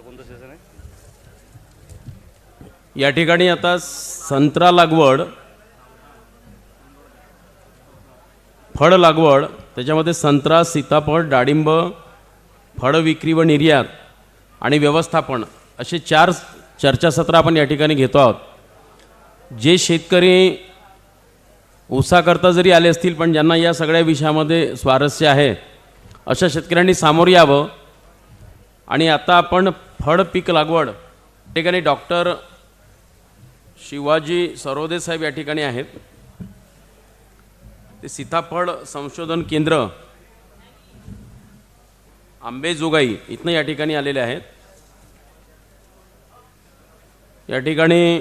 कोणतं सेशन आहे? या ठिकाणी आता संत्रा लागवड, फळ लागवड, त्याच्यामध्ये संत्रा, सीताफळ, डाळिंब, फळ विक्री व निर्यात आणि व्यवस्थापन असे 4 चर्चासत्र आपण या ठिकाणी घेतो आहोत. जे शेतकरी ऊसाकरता जरी आले असतील पण ज्यांना या सगळ्या विषयामध्ये स्वारस्य आहे अशा शेतकऱ्यांनी सामोरं यावं. आणि आता आपण फळ पीक लागवड या ठिकाणी डॉक्टर शिवाजी सरोदे साहेब या ठिकाणी आहेत. ते सीताफळ संशोधन केंद्र आंबेजोगाई इथनं या ठिकाणी आलेले आहेत. या ठिकाणी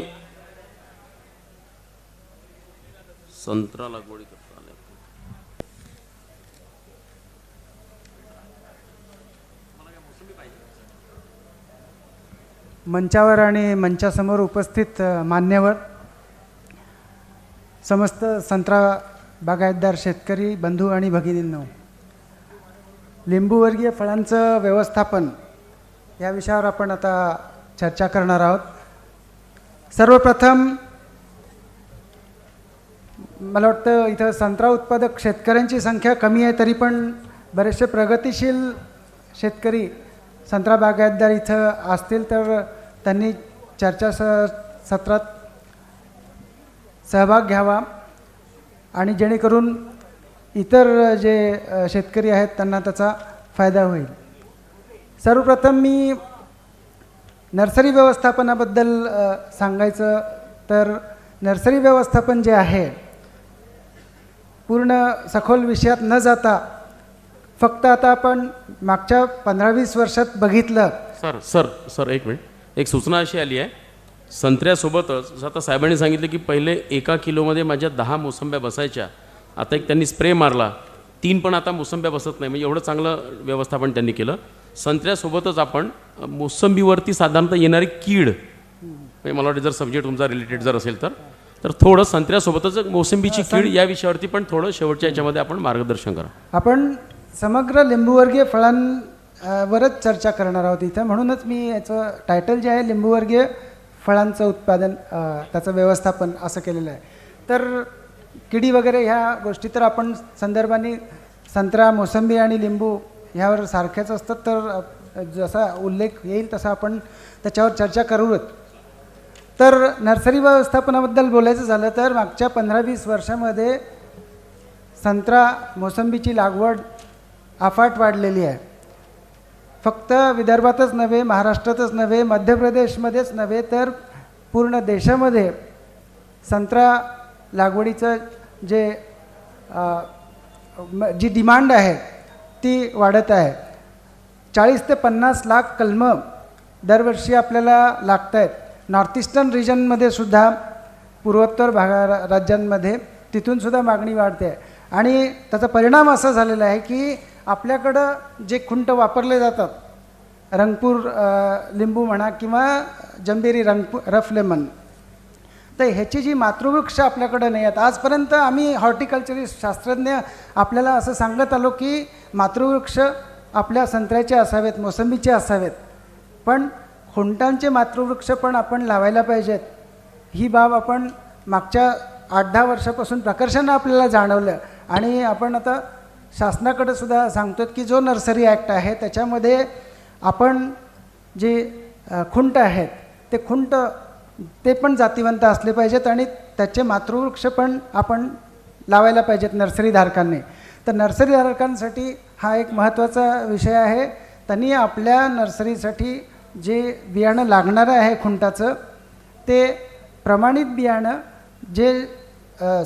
संत्रा लागवडी करता आले. मंचावर आणि मंचासमोर उपस्थित मान्यवर, समस्त संत्रा बागायतदार शेतकरी बंधू आणि भगिनींनो, लिंबूवर्गीय फळांचं व्यवस्थापन या विषयावर आपण आता चर्चा करणार आहोत. सर्वप्रथम मला वाटतं इथं संत्रा उत्पादक शेतकऱ्यांची संख्या कमी आहे, तरी पण बरेचसे प्रगतिशील शेतकरी संत्रा बागायतदार इथं असतील तर त्यांनी सत्रात सहभाग घ्यावा आणि जेणेकरून इतर जे शेतकरी आहेत त्यांना त्याचा फायदा होईल. सर्वप्रथम मी नर्सरी व्यवस्थापनाबद्दल सांगायचं तर नर्सरी व्यवस्थापन जे आहे, पूर्ण सखोल विषयात न जाता फक्त आता आपण मागच्या 15-20 वर्षात बघितलं. सर एक मिनिट, एक सूचना अशी आली आहे, संत्र्यासोबतच जसं आता साहेबांनी सांगितलं की पहिले 1 किलोमध्ये माझ्या 10 मोसंब्या बसायच्या, आता एक त्यांनी स्प्रे मारला 3 पण आता मोसंब्या बसत नाही. म्हणजे एवढं चांगलं व्यवस्थापन त्यांनी केलं. संत्र्यासोबतच आपण मोसंबीवरती साधारणतः येणारी कीड, म्हणजे मला वाटतं जर सब्जेक्ट तुमचा रिलेटेड जर असेल तर थोडं संत्र्यासोबतच मोसंबीची कीड या विषयावरती पण थोडं शेवटच्या याच्यामध्ये आपण मार्गदर्शन करा. आपण समग्र लिंबूवर्गीय फळांवरच चर्चा करणार आहोत इथं, म्हणूनच मी याचं टायटल जे आहे लिंबूवर्गीय फळांचं उत्पादन, त्याचं व्यवस्थापन असं केलेलं आहे. तर किडी वगैरे ह्या गोष्टी तर आपण संदर्भाने संत्रा, मोसंबी आणि लिंबू ह्यावर सारख्याच असतात, तर जसा उल्लेख येईल तसा आपण त्याच्यावर चर्चा करूच. तर नर्सरी व्यवस्थापनाबद्दल बोलायचं झालं तर मागच्या 15-20 वर्षामध्ये संत्रा, मोसंबीची लागवड अफाट वाढलेली आहे. फक्त विदर्भातच नव्हे, महाराष्ट्रातच नव्हे, मध्य प्रदेशमध्येच नव्हे, तर पूर्ण देशामध्ये संत्रा लागवडीचं जी डिमांड आहे ती वाढत आहे. 40 ते 50 लाख कलमं दरवर्षी आपल्याला लागत आहेत. नॉर्थ ईस्टर्न रिजनमध्ये सुद्धा, पूर्वोत्तर राज्यांमध्ये तिथून सुद्धा मागणी वाढते आहे. आणि त्याचा परिणाम असा झालेला आहे की आपल्याकडं जे खुंट वापरले जातात, रंगपूर लिंबू म्हणा किंवा जंबेरी रफ लेमन, तर ह्याची जी मातृवृक्ष आपल्याकडं नाही आहेत. आजपर्यंत आम्ही हॉर्टिकल्चरिस्ट शास्त्रज्ञ आपल्याला असं सांगत आलो की मातृवृक्ष आपल्या संत्र्याचे असावेत, मोसंबीचे असावेत, पण खुंटांचे मातृवृक्ष पण आपण लावायला पाहिजेत. ही बाब आपण मागच्या 8-10 वर्षापासून प्रकर्षानं आपल्याला जाणवलं. आणि आपण आता शासनाकडे सुद्धा सांगतो की जो नर्सरी ॲक्ट आहे त्याच्यामध्ये आपण जे खुंट आहेत ते खुंट ते पण जातीवंत असले पाहिजेत आणि त्याचे मातृवृक्ष पण आपण लावायला पाहिजेत नर्सरीधारकांनी. तर नर्सरीधारकांसाठी हा एक महत्त्वाचा विषय आहे. त्यांनी आपल्या नर्सरीसाठी जे बियाणं लागणारं आहे खुंटाचं, ते प्रमाणित बियाणं जे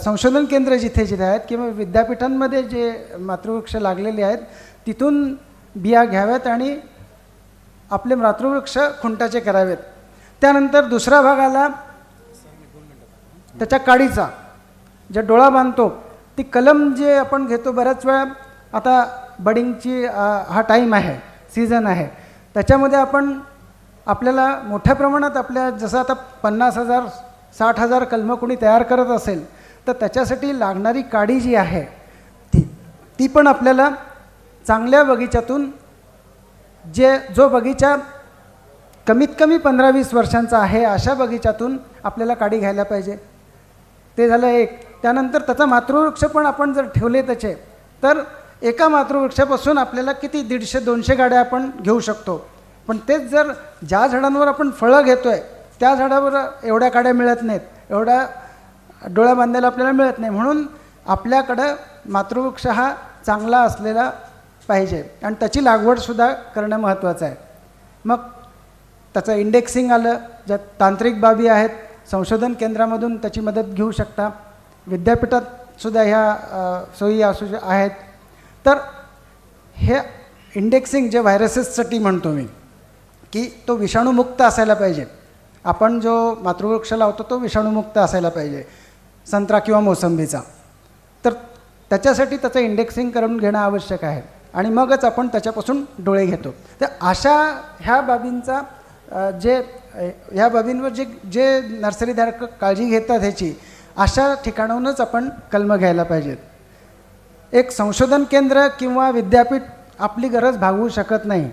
संशोधन केंद्र जिथे जिथे आहेत किंवा विद्यापीठांमध्ये जे मातृवृक्ष लागलेले आहेत तिथून बिया घ्याव्यात आणि आपले मातृवृक्ष खुंटाचे करावेत. त्यानंतर दुसरा भाग आला त्याच्या काडीचा, जे डोळा बांधतो, ती कलम जे आपण घेतो बऱ्याच वेळा, आता बडिंगची हा टाईम आहे, सीझन आहे, त्याच्यामध्ये आपल्याला मोठ्या प्रमाणात आपल्या जसं आता 50,000-60,000 कलमं कोणी तयार करत असेल तर त्याच्यासाठी लागणारी काडी जी आहे ती पण आपल्याला चांगल्या बगीच्यातून जो बगीचा कमीत कमी 15-20 वर्षांचा आहे अशा बगीच्यातून आपल्याला काडी घ्यायला पाहिजे. ते झालं एक. त्यानंतर त्याचा मातृवृक्ष पण आपण जर ठेवले त्याचे, तर एका मातृवृक्षापासून आपल्याला किती 150-200 गाड्या आपण घेऊ शकतो. पण तेच जर ज्या झाडांवर आपण फळं घेतो आहे त्या झाडावर एवढ्या काड्या मिळत नाहीत, एवढ्या डोळ्या बांधायला आपल्याला मिळत नाही. म्हणून आपल्याकडं मातृवृक्ष हा चांगला असलेला पाहिजे आणि त्याची लागवडसुद्धा करणं महत्त्वाचं आहे. मग त्याचं इंडेक्सिंग आलं, ज्या तांत्रिक बाबी आहेत संशोधन केंद्रामधून त्याची मदत घेऊ शकता, विद्यापीठातसुद्धा ह्या सोयी आहेत. तर हे इंडेक्सिंग जे व्हायरसेससाठी म्हणतो मी, की तो विषाणूमुक्त असायला पाहिजे. आपण जो मातृवृक्ष लावतो तो विषाणूमुक्त असायला पाहिजे, संत्रा किंवा मोसंबीचा. तर त्याच्यासाठी त्याचं इंडेक्सिंग करून घेणं आवश्यक आहे आणि मगच आपण त्याच्यापासून डोळे घेतो. तर अशा ह्या बाबींचा ह्या बाबींवर जे नर्सरीधारक काळजी घेतात ह्याची, अशा ठिकाणाहूनच आपण कलमं घ्यायला पाहिजेत. एक संशोधन केंद्र किंवा विद्यापीठ आपली गरज भागवू शकत नाही.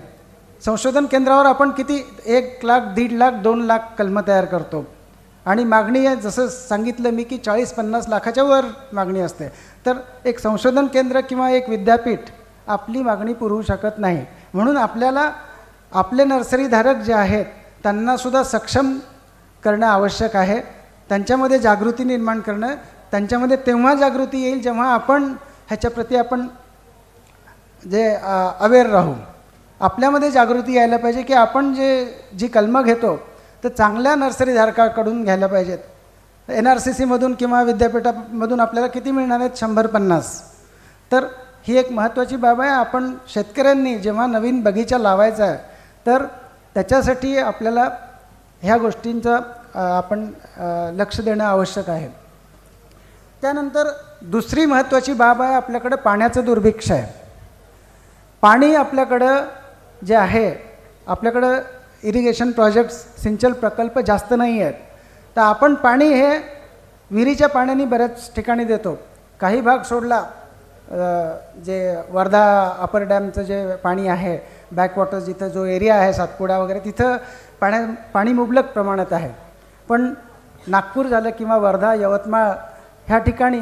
संशोधन केंद्रावर आपण किती 1 लाख, 1.5 लाख, 2 लाख कलमं तयार करतो आणि मागणी आहे, जसं सांगितलं मी, की 40-50 लाखाच्या वर मागणी असते. तर एक संशोधन केंद्र किंवा एक विद्यापीठ आपली मागणी पुरवू शकत नाही. म्हणून आपल्याला आपले नर्सरीधारक जे आहेत त्यांनासुद्धा सक्षम करणं आवश्यक आहे. त्यांच्यामध्ये जागृती निर्माण करणं, त्यांच्यामध्ये तेव्हा जागृती येईल जेव्हा आपण ह्याच्याप्रती आपण अवेअर राहू. आपल्यामध्ये जागृती यायला पाहिजे की आपण जी कलमं घेतो तर चांगल्या नर्सरीधारकाकडून घ्यायला पाहिजेत. NRCCमधून किंवा विद्यापीठामधून आपल्याला किती मिळणार आहेत? 100-50. तर ही एक महत्त्वाची बाब आहे. आपण शेतकऱ्यांनी जेव्हा नवीन बगीचा लावायचा आहे तर त्याच्यासाठी आपल्याला ह्या गोष्टींचं आपण लक्ष देणं आवश्यक आहे. त्यानंतर दुसरी महत्त्वाची बाब आहे, आपल्याकडं पाण्याचं दुर्भिक्ष आहे. पाणी आपल्याकडं जे आहे, आपल्याकडं इरिगेशन प्रोजेक्ट्स, सिंचन प्रकल्प जास्त नाही आहेत. तर आपण पाणी हे विहिरीच्या पाण्याने बऱ्याच ठिकाणी देतो. काही भाग सोडला, जे वर्धा अपर डॅमचं जे पाणी आहे, बॅकवॉटर जिथं जो एरिया आहे सातपुडा वगैरे, तिथं पाणी मुबलक प्रमाणात आहे. पण नागपूर झालं किंवा वर्धा, यवतमाळ ह्या ठिकाणी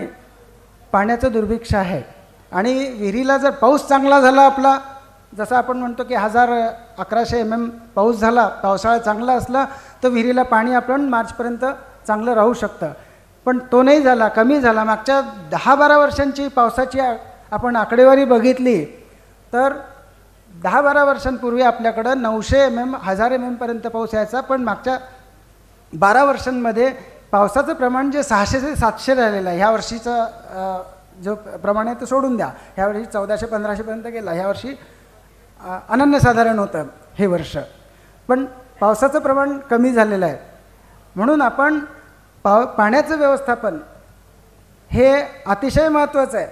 पाण्याचं दुर्भिक्ष आहे. आणि विहिरीला जर पाऊस चांगला झाला आपला, जसं आपण म्हणतो की 1100 mm पाऊस झाला, पावसाळा चांगला असला, तर विहिरीला पाणी आपण मार्चपर्यंत चांगलं राहू शकतं. पण तो नाही झाला, कमी झाला. मागच्या 10-12 वर्षांची पावसाची आपण आकडेवारी बघितली तर 10-12 वर्षांपूर्वी आपल्याकडं 900 mm, 1000 mm पर्यंत पाऊस यायचा. पण मागच्या 12 वर्षांमध्ये पावसाचं प्रमाण जे 600 ते 700 राहिलेलं आहे. ह्या वर्षीचं जो प्रमाण आहे ते सोडून द्या, ह्यावर्षी 1400-1500 पर्यंत गेला. ह्यावर्षी अनन्यसाधारण होतं हे वर्ष. पण पावसाचं प्रमाण कमी झालेलं आहे. म्हणून आपण पाण्याचं व्यवस्थापन हे अतिशय महत्त्वाचं आहे.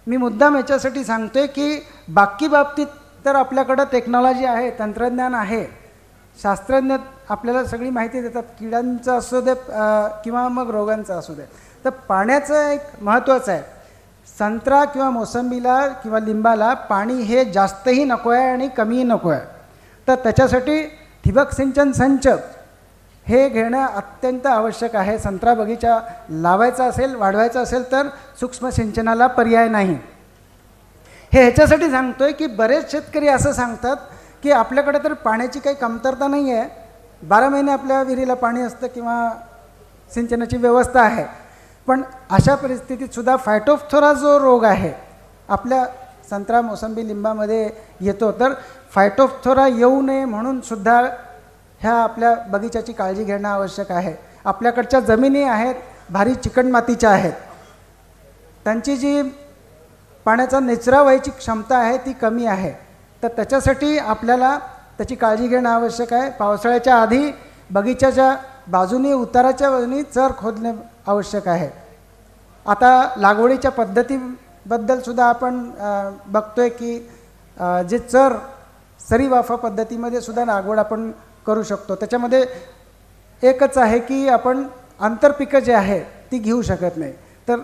मी मुद्दाम याच्यासाठी सांगतो आहे की बाकी बाबतीत तर आपल्याकडं टेक्नॉलॉजी आहे, तंत्रज्ञान आहे, शास्त्रज्ञ आपल्याला सगळी माहिती देतात, किड्यांचं असू दे किंवा मग रोगांचं असू दे. तर पाण्याचं एक महत्त्वाचं आहे. संत्रा किंवा मोसंबीला किंवा लिंबाला पाणी हे जास्तही नको आहे आणि कमीही नको आहे. तर त्याच्यासाठी ठिबक सिंचन संच हे घेणं अत्यंत आवश्यक आहे. संत्रा बगीचा लावायचा असेल, वाढवायचा असेल तर सूक्ष्म सिंचनाला पर्याय नाही. हे ह्याच्यासाठी सांगतो आहे की बरेच शेतकरी असं सांगतात की आपल्याकडे तर पाण्याची काही कमतरता नाही आहे, 12 महिने आपल्या विहिरीला पाणी असतं किंवा सिंचनाची व्यवस्था आहे. पण अशा परिस्थितीतसुद्धा फायटोफथोरा जो रोग आहे आपल्या संत्रा, मोसंबी, लिंबामध्ये येतो. तर फायटोफथोरा येऊ नये म्हणून सुद्धा ह्या आपल्या बगीचाची काळजी घेणं आवश्यक आहे. आपल्याकडच्या जमिनी आहेत भारी चिकणमातीच्या आहेत, त्यांची जी पाण्याचा निचरा व्हायची क्षमता आहे ती कमी आहे. तर त्याच्यासाठी आपल्याला त्याची काळजी घेणं आवश्यक आहे. पावसाळ्याच्या आधी बगीचाच्या बाजूनी, उताराच्या बाजूनी चर खोदणे आवश्यक आहे. आता लागवडीच्या पद्धतीबद्दलसुद्धा आपण बघतोय की जे चर सरी वाफा पद्धतीमध्ये सुद्धा लागवड आपण करू शकतो. त्याच्यामध्ये एकच आहे की आपण आंतरपिकं जे आहे ती घेऊ शकत नाही. तर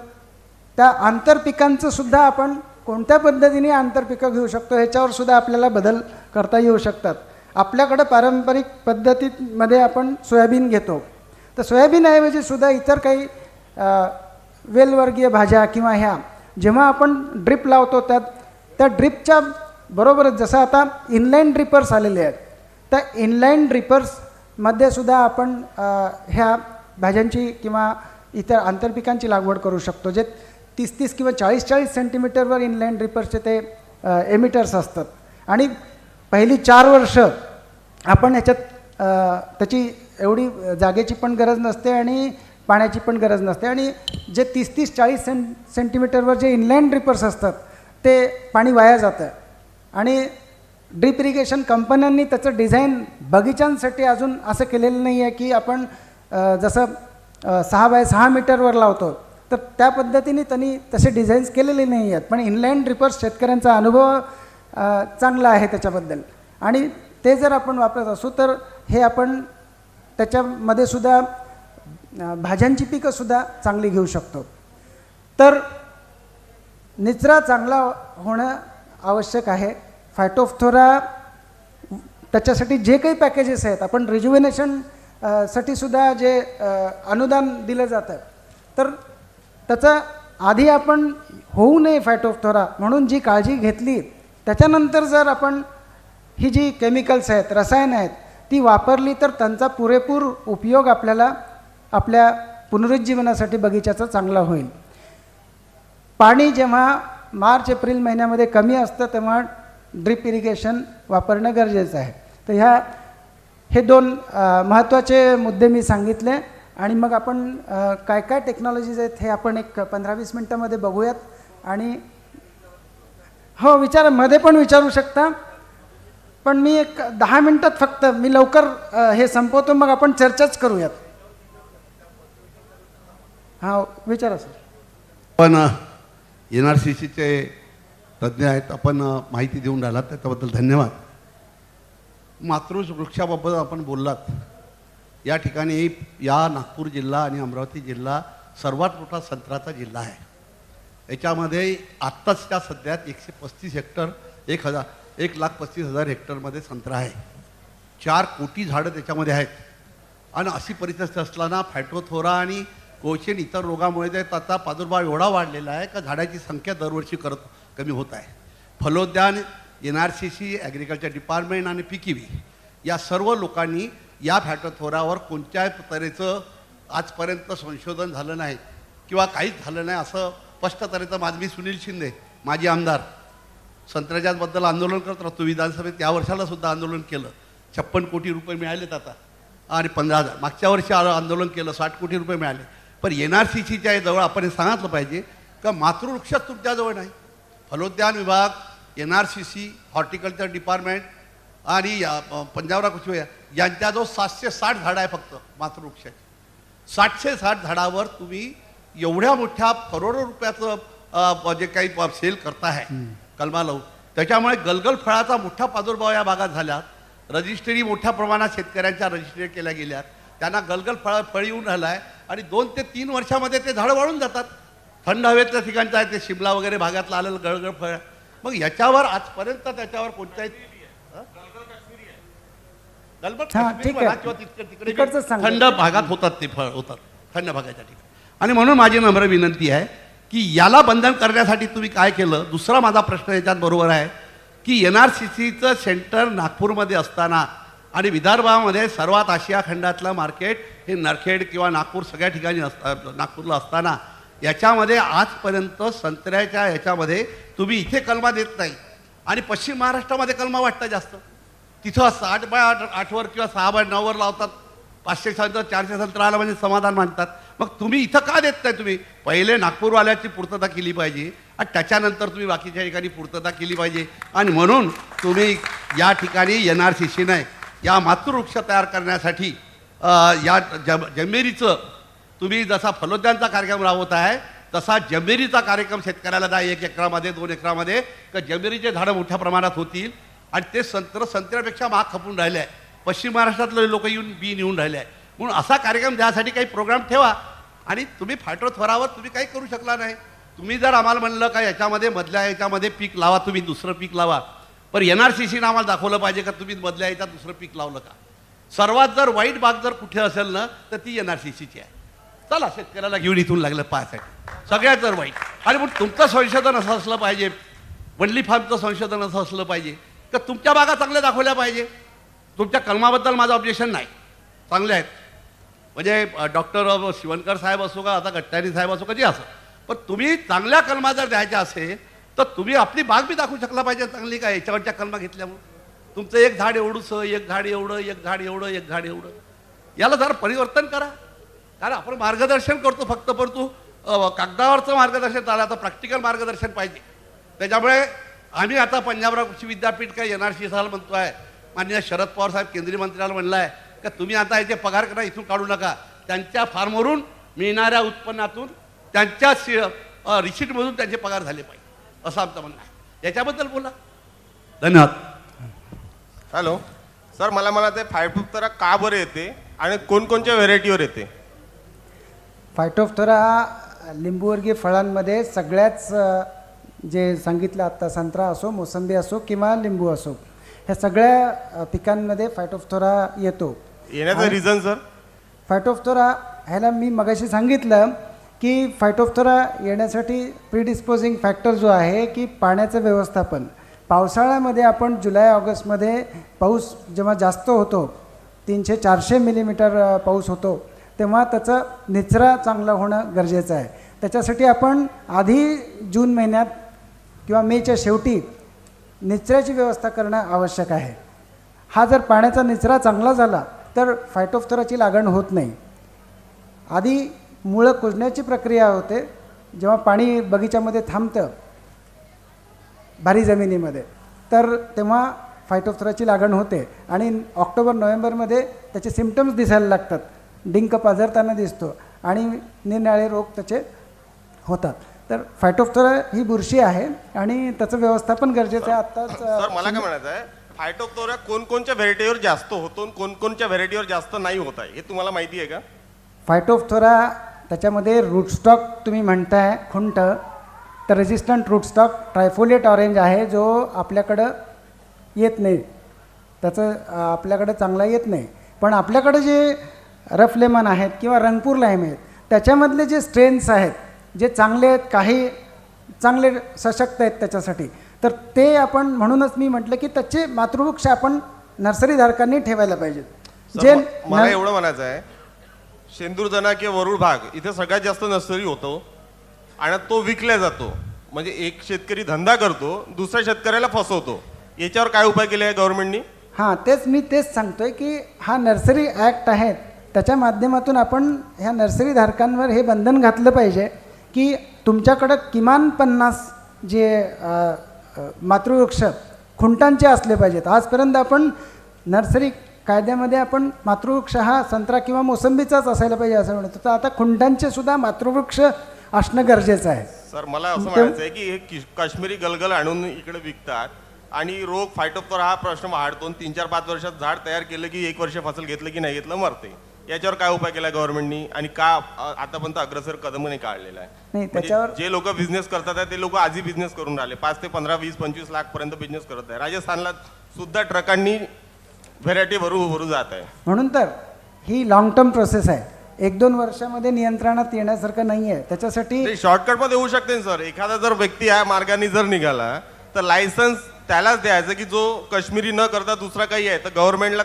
त्या आंतरपिकांचं सुद्धा आपण कोणत्या पद्धतीने आंतरपिकं घेऊ शकतो ह्याच्यावर सुद्धा आपल्याला बदल करता येऊ शकतात. आपल्याकडं पारंपरिक पद्धतीमध्ये आपण सोयाबीन घेतो, तर सोयाबीनऐवजी सुद्धा इतर काही वेलवर्गीय भाज्या किंवा ह्या जेव्हा आपण ड्रिप लावतो त्या ड्रिपच्या बरोबरच जसं आता इनलाईन ड्रिपर्स आलेले आहेत, त्या इनलाईन ड्रिपर्समध्ये सुद्धा आपण ह्या भाज्यांची किंवा इतर आंतरपिकांची लागवड करू शकतो, जे 30-30 किंवा 40-40 सेंटीमीटरवर इनलाईन ड्रिपर्सचे ते एमिटर्स असतात. आणि पहिली 4 वर्ष आपण ह्याच्यात त्याची एवढी जागेची पण गरज नसते आणि पाण्याची पण गरज नसते. आणि जे 30-40 सेंटीमीटरवर जे इनलाईन ड्रिपर्स असतात ते पाणी वाया जातं. आणि ड्रिप इरिगेशन कंपन्यांनी त्याचं डिझाईन बगीचांसाठी अजून असं केलेलं नाही आहे की आपण जसं 6x6 मीटरवर लावतो, तर त्या पद्धतीने त्यांनी तसे डिझाईन्स केलेले नाही आहेत. पण इनलाईन ड्रिपर्स शेतकऱ्यांचा अनुभव चांगला आहे त्याच्याबद्दल, आणि ते जर आपण वापरत असू तर हे आपण त्याच्यामध्ये सुद्धा भाज्यांची पिकंसुद्धा चांगली घेऊ शकतो. तर निचरा चांगला होणं आवश्यक आहे. फायटोफथोरा त्याच्यासाठी जे काही पॅकेजेस आहेत, आपण रिज्युव्हेनेशन साठी सुद्धा जे अनुदान दिलं जातं, तर त्याचा आधी आपण होऊ नये फायटोफथोरा म्हणून जी काळजी घेतली, त्याच्यानंतर जर आपण ही जी केमिकल्स आहेत, रसायनं आहेत, ती वापरली तर त्यांचा पुरेपूर उपयोग आपल्याला आपल्या पुनरुज्जीवनासाठी बगीचाचा चांगला होईल. पाणी जेव्हा मार्च-एप्रिल महिन्यामध्ये कमी असतं तेव्हा ड्रिप इरिगेशन वापरणं गरजेचं आहे. तर हे 2 महत्त्वाचे मुद्दे मी सांगितले. आणि मग आपण काय काय टेक्नॉलॉजीज आहेत हे आपण एक 15-20 मिनटामध्ये बघूयात. आणि हो, मध्ये पण विचारू शकता, पण मी एक 10 मिनटात फक्त मी लवकर हे संपवतो, मग आपण चर्चाच करूयात. हां, विचारा सर. पण NRCCचे तज्ज्ञ आहेत, आपण माहिती देऊन राहिलात त्याच्याबद्दल धन्यवाद. मातृवृक्षाबाबत आपण बोललात. या ठिकाणी या नागपूर जिल्हा आणि अमरावती जिल्हा सर्वात मोठा संत्र्याचा जिल्हा आहे. याच्यामध्ये आत्ताच्या सध्यात 135 हेक्टर 1,35,000 हेक्टरमध्ये संत्रा आहे. 4 कोटी झाडं त्याच्यामध्ये आहेत. आणि अशी परिस्थिती असताना फायटोथोरा आणि कोचेन इतर रोगामुळे त्याचा प्रादुर्भाव एवढा वाढलेला आहे का झाडाची संख्या दरवर्षी कमी होत आहे. फलोद्यान, NRCC, ॲग्रिकल्चर डिपार्टमेंट आणि PKV या सर्व लोकांनी या फायटोथोरावर कोणत्याही तऱ्हेचं आजपर्यंत संशोधन झालं नाही किंवा काहीच झालं नाही असं स्पष्ट तऱ्हेचं मी सुनील शिंदे, माजी आमदार, संत्र्याच्याबद्दल आंदोलन करत राहतो. विधानसभेत या वर्षाला सुद्धा आंदोलन केलं. 56 कोटी रुपये मिळालेत आता, आणि 15,000 मागच्या वर्षी आंदोलन केलं, 60 कोटी रुपये मिळाले. पण NRCCच्या जवळ आपण हे सांगितलं पाहिजे का मातृवृक्षच तुमच्याजवळ नाही. फलोद्यान विभाग, NRCC, हॉर्टिकल्चर डिपार्टमेंट आणि पंजाबराव कृषी यांच्याजवळ 760 झाडं आहे फक्त मातृवृक्षाची. 760 झाडावर तुम्ही एवढ्या मोठ्या करोडो रुपयाचं जे काही सेल करताय कलमा लावून, त्याच्यामुळे गलगल फळाचा मोठा प्रादुर्भाव या भागात झाला. रजिस्ट्री मोठ्या प्रमाणात शेतकऱ्यांच्या रजिस्ट्री केल्या गेल्यात. त्यांना गलगल फळ येऊन राहिलं आहे आणि 2 ते 3 वर्षामध्ये ते झाडं वाळून जातात. थंड हवेतल्या ठिकाणचं आहे ते शिमला वगैरे भागातलं आलेलं गलगल फळ. मग याच्यावर आजपर्यंत त्याच्यावर कोणत्याही थंड भागात होतात ते फळ होतात, थंड भागाच्या ठिकाणी. आणि म्हणून माझी नम्र विनंती आहे की याला बंधन करण्यासाठी तुम्ही काय केलं. दुसरा माझा प्रश्न याच्यात बरोबर आहे की NRCCचं सेंटर नागपूरमध्ये असताना आणि विदर्भामध्ये सर्वात आशिया खंडातलं मार्केट हे नरखेड किंवा नागपूर सगळ्या ठिकाणी नागपूरला असताना याच्यामध्ये आजपर्यंत संत्र्याच्या याच्यामध्ये तुम्ही इथे कलमा देत नाही आणि पश्चिम महाराष्ट्रामध्ये कलमा वाटतं जास्त. तिथं 8x8वर किंवा 6x9वर लावतात. 500 संत्र 400 संत्र आला म्हणजे समाधान मानतात. मग तुम्ही इथं का देत नाही. तुम्ही पहिले नागपूरवाल्याची पूर्तता केली पाहिजे आणि त्याच्यानंतर तुम्ही बाकीच्या ठिकाणी पूर्तता केली पाहिजे. आणि म्हणून तुम्ही या ठिकाणी NRCCने या मातृवृक्ष तयार करण्यासाठी या जमेरीचं तुम्ही जसा फलोद्यानचा कार्यक्रम राबवत आहे तसा जमेरीचा कार्यक्रम शेतकऱ्याला द्या. 1 एकरामध्ये 2 एकरामध्ये का जमेरीचे झाडं मोठ्या प्रमाणात होतील आणि ते संत्र्यापेक्षा महाग खपून राहिले आहे. पश्चिम महाराष्ट्रातले लोक बी नेऊन राहिले आहे. म्हणून असा कार्यक्रम द्यासाठी काही प्रोग्राम ठेवा. आणि तुम्ही फायटोथोरावर तुम्ही काही करू शकला नाही. तुम्ही जर आम्हाला म्हणलं का याच्यामध्ये मधल्या याच्यामध्ये पीक लावा, तुम्ही दुसरं पीक लावा, पण NRCCने आम्हाला दाखवलं पाहिजे का तुम्ही मधल्या याच्यात दुसरं पीक लावलं का. सर्वात जर वाईट बाग जर कुठे असेल ना तर ती NRCCची आहे. चला शेतकऱ्याला घेऊन इथून लागलं पाहायसाठी सगळ्यात जर वाईट. आणि मग तुमचं संशोधन असं असलं पाहिजे, वनली फार्मचं संशोधन असं असलं पाहिजे का तुमच्या बागा चांगल्या दाखवल्या पाहिजे. तुमच्या कलमाबद्दल माझं ऑब्जेक्शन नाही, चांगले आहेत. म्हणजे डॉक्टर शिवणकर साहेब असो का आता गट्टारी साहेब असो का जे असो, पण तुम्ही चांगल्या कलमा जर द्यायच्या असेल तर तुम्ही आपली बाग बी दाखवू शकला पाहिजे चांगली काय. याच्यावरच्या कलमा घेतल्यामुळे तुमचं एक झाड एवढंसं, एक झाड एवढं, एक झाड एवढं, एक झाड एवढं, याला जरा परिवर्तन करा. कारण आपण मार्गदर्शन करतो फक्त, परंतु कागदावरचं मार्गदर्शन झालं, आता प्रॅक्टिकल मार्गदर्शन पाहिजे. त्याच्यामुळे आम्ही आता पंजाबराव कृषी विद्यापीठ काय NRCCला म्हणतो आहे, माननीय शरद पवार साहेब केंद्रीय मंत्र्याला म्हणलं आहे का तुम्ही आता याचे पगार करा, इथून काढू नका. त्यांच्या फार्मवरून मिळणाऱ्या उत्पन्नातून त्यांच्या रिसीटमधून त्यांचे पगार झाले पाहिजे असं आमचं म्हणणं आहे. याच्याबद्दल बोला. धन्यवाद. हॅलो सर, मला म्हणायचं आहे फायटोप्थेरा का बरं येते आणि कोणकोणत्या व्हेरायटीवर येते. फायटोप्थेरा लिंबूवर्गीय फळांमध्ये सगळ्याच जे सांगितलं आत्ता, संत्रा असो, मोसंबी असो किंवा लिंबू असो, ह्या सगळ्या पिकांमध्ये फायटोप्थेरा येतो. येण्याचं रिझन सर. फायटोप्थेरा ह्याला मी मगाशी सांगितलं की फायटोप्थेरा येण्यासाठी प्रीडिस्पोजिंग फॅक्टर जो आहे की पाण्याचं व्यवस्थापन. पावसाळ्यामध्ये आपण जुलै ऑगस्टमध्ये पाऊस जेव्हा जास्त होतो, 300-400 मिलीमीटर पाऊस होतो, तेव्हा त्याचा निचरा चांगला होणं गरजेचं आहे. त्याच्यासाठी आपण आधी जून महिन्यात किंवा मेच्या शेवटी निचऱ्याची व्यवस्था करणं आवश्यक आहे. हा जर पाण्याचा निचरा चांगला झाला तर फायटोप्थेराची लागण होत नाही. आधी मुळं कुजण्याची प्रक्रिया होते, जेव्हा पाणी बगीच्यामध्ये थांबतं भारी जमिनीमध्ये, तर तेव्हा फायटोप्थेराची लागण होते आणि ऑक्टोबर-नोव्हेंबरमध्ये त्याचे सिम्पटम्स दिसायला लागतात. डिंक पाझरताना दिसतो आणि निरनिराळे रोग त्याचे होतात. तर फायटोप्थेरा ही बुरशी आहे आणि त्याचं व्यवस्थापन गरजेचं आहे. आत्ताच सर मला काय म्हणायचं आहे, फायटोप्थेरा कोणकोणत्या व्हेरायटीवर जास्त होतो आणि कोणकोणत्या व्हेरायटीवर जास्त नाही होत आहे हे तुम्हाला माहिती आहे का. फायटोप्थेरा त्याच्यामध्ये रूटस्टॉक तुम्ही म्हणताय खुंट, तर रेजिस्टंट रूटस्टॉक ट्रायफोलिएट ऑरेंज आहे जो आपल्याकडं येत नाही, त्याचं आपल्याकडं चांगला येत नाही. पण आपल्याकडे जे रफ लेमन आहेत किंवा रंगपूर लाईम आहेत, त्याच्यामधले जे स्ट्रेन्स आहेत जे चांगले आहेत, काही चांगले सशक्त आहेत त्याच्यासाठी, तर ते आपण, म्हणूनच मी म्हटलं की त्याचे मातृवृक्ष आपण नर्सरीधारकांनी ठेवायला पाहिजेत. जे मला एवढं म्हणायचं आहे, शेंदूरजना किंवा वरुड भाग इथे सगळ्यात जास्त नर्सरी होतो आणि तो विकला जातो. म्हणजे एक शेतकरी धंदा करतो, दुसऱ्या शेतकऱ्याला फसवतो. याच्यावर काय उपाय केले आहे गव्हर्नमेंटनी. हां, मी तेच सांगतोय की हा नर्सरी ॲक्ट आहे, त्याच्या माध्यमातून आपण ह्या नर्सरीधारकांवर हे बंधन घातलं पाहिजे की तुमच्याकडं किमान 50 जे मातृवृक्ष खुंटांचे असले पाहिजेत. आजपर्यंत आपण नर्सरी कायद्यामध्ये आपण मातृवृक्ष हा संत्रा किंवा मोसंबीचाच असायला पाहिजे असं म्हणतो, तर आता खुंटांचे सुद्धा मातृवृक्ष असणं गरजेचं आहे. सर मला असं म्हणायचं आहे की हे काश्मीरी गलगल आणून इकडे विकतात आणि रोग फायटोप्थेरा हा प्रश्न वाढतो. 3-4-5 वर्षात झाड तयार केलं की 1 वर्ष फसल घेतलं की नाही घेतलं मरते. याच्यावर काय उपाय केला गव्हर्नमेंटनी आणि का आतापर्यंत अग्रसर कदम नाही काढलेला आहे. नाही, त्याच्यावर जे लोक बिझनेस करतात आहे ते लोक आधी बिझनेस करून राहिले, 5 ते 15, 20, 25 लाख पर्यंत बिझनेस करत आहे. राजस्थानला सुद्धा ट्रकांनी व्हेरायटी भरू जात आहे. म्हणून तर ही लॉंग टर्म प्रोसेस आहे, 1-2 वर्षामध्ये नियंत्रणात येण्यासारखं नाही आहे. त्याच्यासाठी शॉर्टकटमध्ये होऊ शकते ना सर. एखादा जर व्यक्ती या मार्गाने जर निघाला तर लायसन्स त्यालाच द्यायचं की जो काश्मीरी न करता दुसरा काही आहे, तर गव्हर्नमेंटला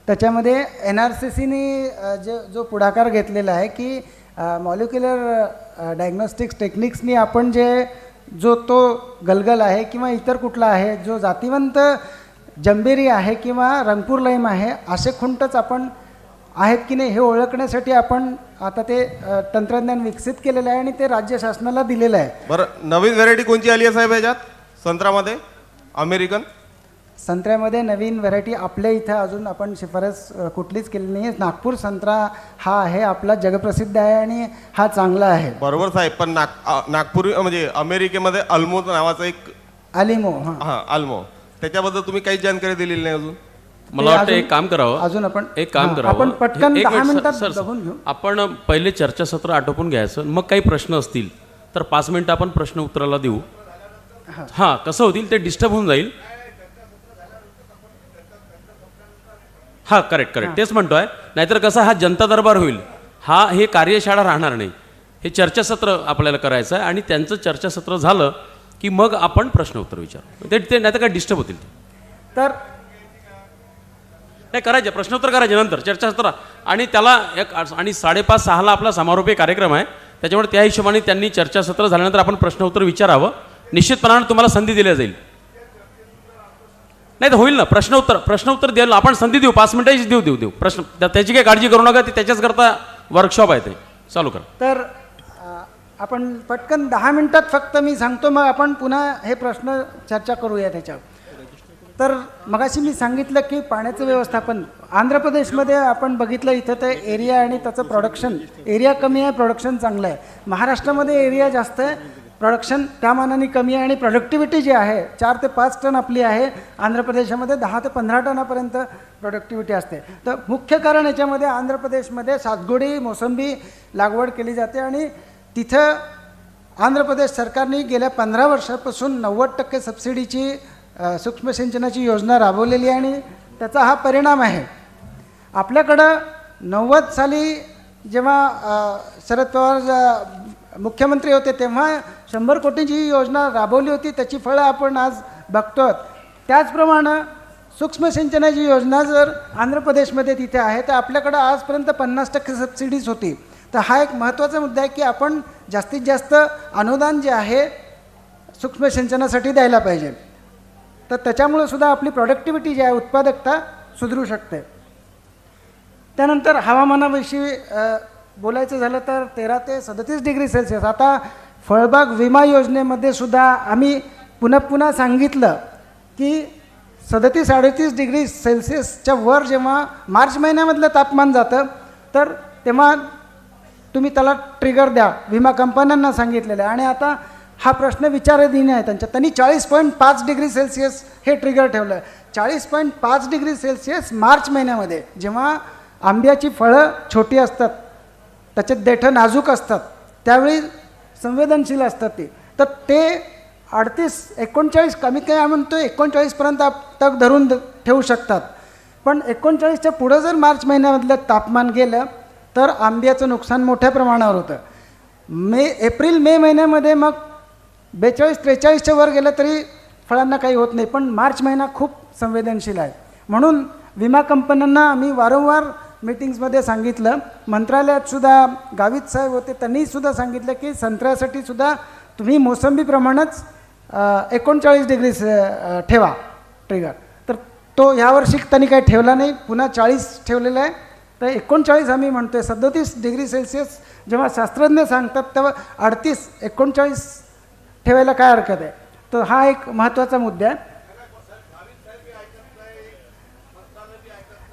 त्याच्यामध्ये NRCCने जो पुढाकार घेतलेला आहे की मॉलिक्युलर डायग्नोस्टिक्स टेक्निक्सनी आपण तो गलगल आहे किंवा इतर कुठला आहे जो जातिवंत जंबेरी आहे किंवा रंगपूर लाईम आहे, असे खुंटच आपण आहेत की नाही हे ओळखण्यासाठी आपण आता ते तंत्रज्ञान विकसित केलेलं आहे आणि ते राज्य शासनाला दिलेलं आहे. बरं, नवीन व्हेरायटी कोणती आली आहे साहेब याच्यात संत्र्यामध्ये. अमेरिकन संत्र्यामध्ये नवीन व्हरायटी आपल्या इथं अजून आपण शिफारस कुठलीच केली नाही आहे. नागपूर संत्रा हा आहे आपला, जगप्रसिद्ध आहे आणि हा चांगला आहे. बरोबर साहेब, पण नागपूर म्हणजे अमेरिकेमध्ये अल्मो नावाचा एक अलिमो, हां अल्मो, त्याच्याबद्दल तुम्ही काही जानकारी दिलेली नाही अजून. मला वाटतं एक काम करावं, अजून आपण आपण पटकन 10 मिनिटात सर, बघून घेऊ. आपण पहिले चर्चासत्र आटोपून घ्यायचं, मग काही प्रश्न असतील तर 5 मिनिटं आपण प्रश्न उत्तराला देऊ. हां, कसं होतील ते डिस्टर्ब होऊन जाईल. हां करेक्ट तेच म्हणतोय. नाहीतर कसं हा जनता दरबार होईल, हे कार्यशाळा राहणार नाही. हे चर्चासत्र आपल्याला करायचं आहे आणि त्यांचं चर्चासत्र झालं की मग आपण प्रश्न उत्तर विचारू. ते नाही तर काय डिस्टर्ब होतील. तर नाही करायचे प्रश्नोत्तर करायचे नंतर चर्चासत्र आणि त्याला आणि 5:30-6ला आपला समारोपीय कार्यक्रम आहे. त्याच्यामुळे त्या हिशोबाने त्यांनी चर्चासत्र झाल्यानंतर आपण प्रश्नोत्तर विचारावं. निश्चितपणाने तुम्हाला संधी दिली जाईल. नाही तर होईल ना प्रश्नोत्तर द्यायला आपण संधी देऊ. 5 मिनिटाची देऊ प्रश्न. त्याची काही काळजी करू नका. ती त्याच्याचकरता वर्कशॉप आहे. ते चालू करा. तर आपण पटकन 10 मिनिटात फक्त मी सांगतो, मग आपण पुन्हा हे प्रश्न चर्चा करूया त्याच्यावर. तर मगाशी मी सांगितलं की पाण्याचं व्यवस्थापन आंध्र प्रदेशमध्ये आपण बघितलं, इथं ते एरिया आणि त्याचं प्रोडक्शन एरिया कमी आहे, प्रोडक्शन चांगलं आहे. महाराष्ट्रामध्ये एरिया जास्त आहे, प्रोडक्शन त्या मानाने कमी आहे आणि प्रोडक्टिव्हिटी जी आहे 4 ते 5 टन आपली आहे. आंध्र प्रदेशामध्ये 10 ते 15 टनापर्यंत प्रोडक्टिव्हिटी असते. तर मुख्य कारण याच्यामध्ये आंध्र प्रदेशमध्ये सातगोडी मोसंबी लागवड केली जाते आणि तिथं आंध्र प्रदेश सरकारने गेल्या 15 वर्षापासून 90% सबसिडीची सूक्ष्म सिंचनाची योजना राबवलेली आहे आणि त्याचा हा परिणाम आहे. आपल्याकडं 90 साली जेव्हा शरद पवार मुख्यमंत्री होते तेव्हा 100 कोटींची योजना राबवली होती. त्याची फळं आपण आज बघतो. त्याचप्रमाणे सूक्ष्म सिंचनाची योजना जर आंध्र प्रदेशमध्ये तिथे आहे तर आपल्याकडं आजपर्यंत 50% सबसिडीज होती. तर हा एक महत्त्वाचा मुद्दा आहे की आपण जास्तीत जास्त अनुदान जे आहे सूक्ष्म सिंचनासाठी द्यायला पाहिजे. तर त्याच्यामुळे सुद्धा आपली प्रोडक्टिव्हिटी जी आहे उत्पादकता सुधारू शकते. त्यानंतर हवामानाविषयी बोलायचं झालं तर 13 ते 37 डिग्री सेल्सिअस. आता फळबाग विमा योजनेमध्ये सुद्धा आम्ही पुन्हा सांगितलं की 37-38 डिग्री सेल्सिअसच्या वर जेव्हा मार्च महिन्यामधलं तापमान जातं तर तेव्हा तुम्ही त्याला ट्रिगर द्या, विमा कंपन्यांना सांगितलेलं आहे. आणि आता हा प्रश्न विचाराधीन आहे त्यांनी 40.5 डिग्री सेल्सिअस हे ट्रिगर ठेवलं. 40.5 डिग्री सेल्सिअस मार्च महिन्यामध्ये जेव्हा आंब्याची फळं छोटी असतात, त्याच्यात देठं नाजूक असतात, त्यावेळी संवेदनशील असतात ती. तर ते 38-39 कमीत कमी आम्ही म्हणतो 39पर्यंत तक धरून ठेवू शकतात. पण 39च्या पुढं जर मार्च महिन्यामधलं तापमान गेलं तर आंब्याचं नुकसान मोठ्या प्रमाणावर होतं. एप्रिल मे महिन्यामध्ये मग 42-43च्या वर गेलं तरी फळांना काही होत नाही. पण मार्च महिना खूप संवेदनशील आहे. म्हणून विमा कंपन्यांना आम्ही वारंवार मीटिंग्समध्ये सांगितलं. मंत्रालयात सुद्धा गावित साहेब होते, त्यांनीसुद्धा सांगितलं की संत्र्यासाठी सुद्धा तुम्ही मोसंबीप्रमाणेच 39 डिग्री ठेवा ट्रिगर. तर तो यावर्षी त्यांनी काही ठेवला नाही, पुन्हा 40 ठेवलेला आहे. तर 39 आम्ही म्हणतोय. 37 डिग्री सेल्सिअस जेव्हा शास्त्रज्ञ सांगतात तेव्हा 38-39 ठेवायला काय हरकत आहे. तर हा एक महत्त्वाचा मुद्दा आहे.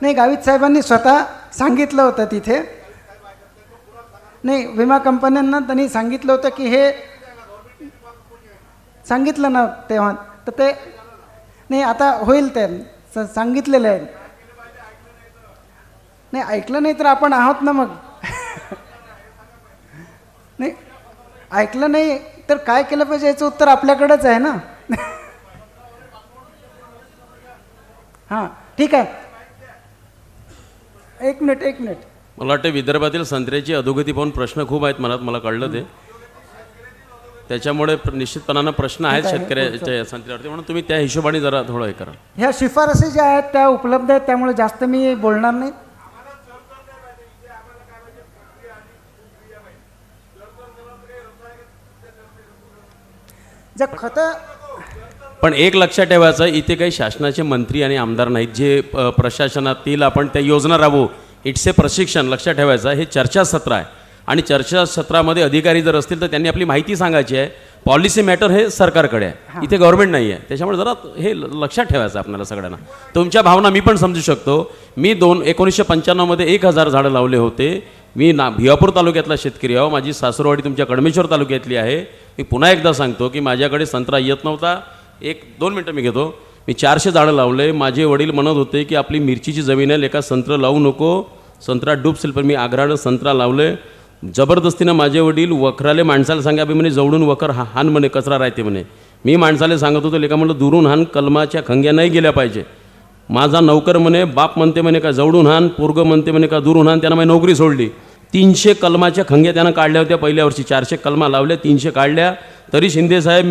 नाही, गावित साहेबांनी स्वतः सांगितलं होतं तिथे. नाही, विमा कंपन्यांना त्यांनी सांगितलं होतं की हे सांगितलं ना तेव्हा. तर ते नाही, आता होईल ते सांगितलेलं आहे. नाही, ऐकलं नाही तर आपण आहोत ना. मग नाही, ऐकलं नाही तर काय केलं पाहिजे याचं उत्तर आपल्याकडेच आहे ना. हां, ठीक आहे. एक मिनिट. मला वाटतं विदर्भातील संत्र्याची अधोगती पाहून प्रश्न खूप आहेत मनात, मला कळलं ते. त्याच्यामुळे निश्चितपणानं प्रश्न आहेत शेतकऱ्याच्या संत्र्यावरती. म्हणून तुम्ही त्या हिशोबाने जरा थोडं हे करा. ह्या शिफारसी ज्या आहेत त्या उपलब्ध आहेत, त्यामुळे जास्त मी बोलणार नाही. जर खतं पण एक लक्षात ठेवायचं, इथे काही शासनाचे मंत्री आणि आमदार नाहीत जे प्रशासनातील आपण त्या योजना राबवू. इट्स ए प्रशिक्षण. लक्षात ठेवायचं, हे चर्चासत्र आहे आणि चर्चासत्रामध्ये अधिकारी जर असतील तर त्यांनी आपली माहिती सांगायची आहे. पॉलिसी मॅटर हे सरकारकडे आहे, इथे गव्हर्नमेंट नाही आहे. त्याच्यामुळे जरा हे लक्षात ठेवायचं आपल्याला सगळ्यांना. तुमच्या भावना मी पण समजू शकतो. मी 1995मध्ये 1000 झाडं लावले होते. मी भिवापूर तालुक्यातला शेतकरी आहो. माझी सासूरवाडी तुमच्या कडमेश्वर तालुक्यातली आहे. मी पुन्हा एकदा सांगतो की माझ्याकडे संत्रा येत नव्हता. 1-2 मिनटं मी घेतो. मी 400 झाडं लावले. माझे वडील म्हणत होते की आपली मिरचीची जमीन आहे, लेका संत्र लावू नको, संत्रा डुबसेल. पण मी आग्रहानं संत्रा लावले. जबरदस्तीनं माझे वडील वखराले माणसाला सांगा बी म्हणे जवळून वखर हान म्हणे, कचरा राहते म्हणे. मी माणसाला सांगत होतो लेका म्हणलं दुरून हान, कलमाच्या खंग्या नाही गेल्या पाहिजे. माझा नौकर म्हणे बाप म्हणते म्हणे का जवळून हाण, पोरगं म्हणते म्हणे का दुरून हाण, त्यानं माझी नोकरी सोडली. 300 कलमाच्या खंग्या त्यानं काढल्या होत्या पहिल्या वर्षी. 400 कलमा लावल्या, 300 काढल्या. तरी शिंदेसाहेब